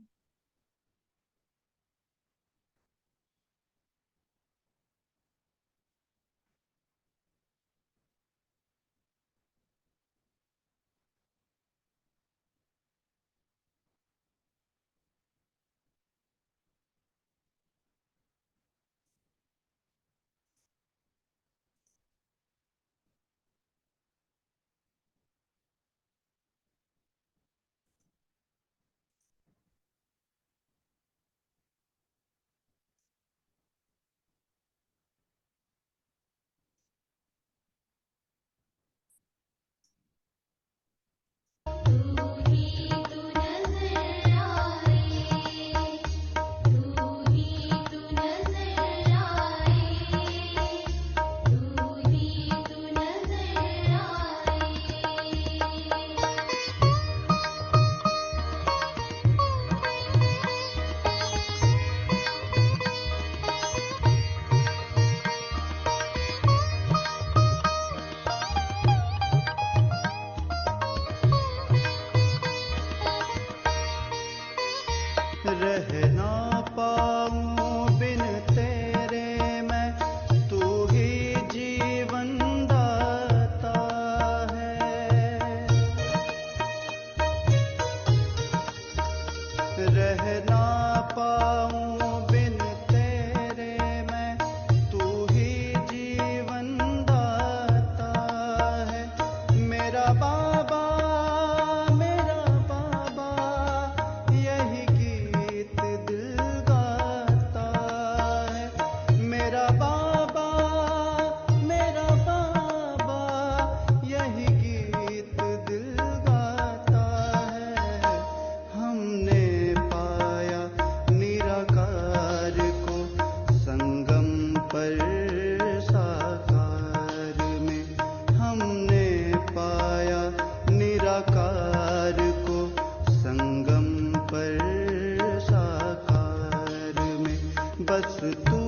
रह ना पाऊं बिन तेरे मैं, तू ही जीवन दाता है। रह ना पाऊं बिन तेरे मैं, तू ही जीवन दाता है। मेरा बाबा यही गीत दिल गाता है। मेरा बाबा यही गीत दिल गाता है। हमने पाया निराकार को संगम पर साकार में। हमने पाया निराकार को संगम पर साकार में। बस तू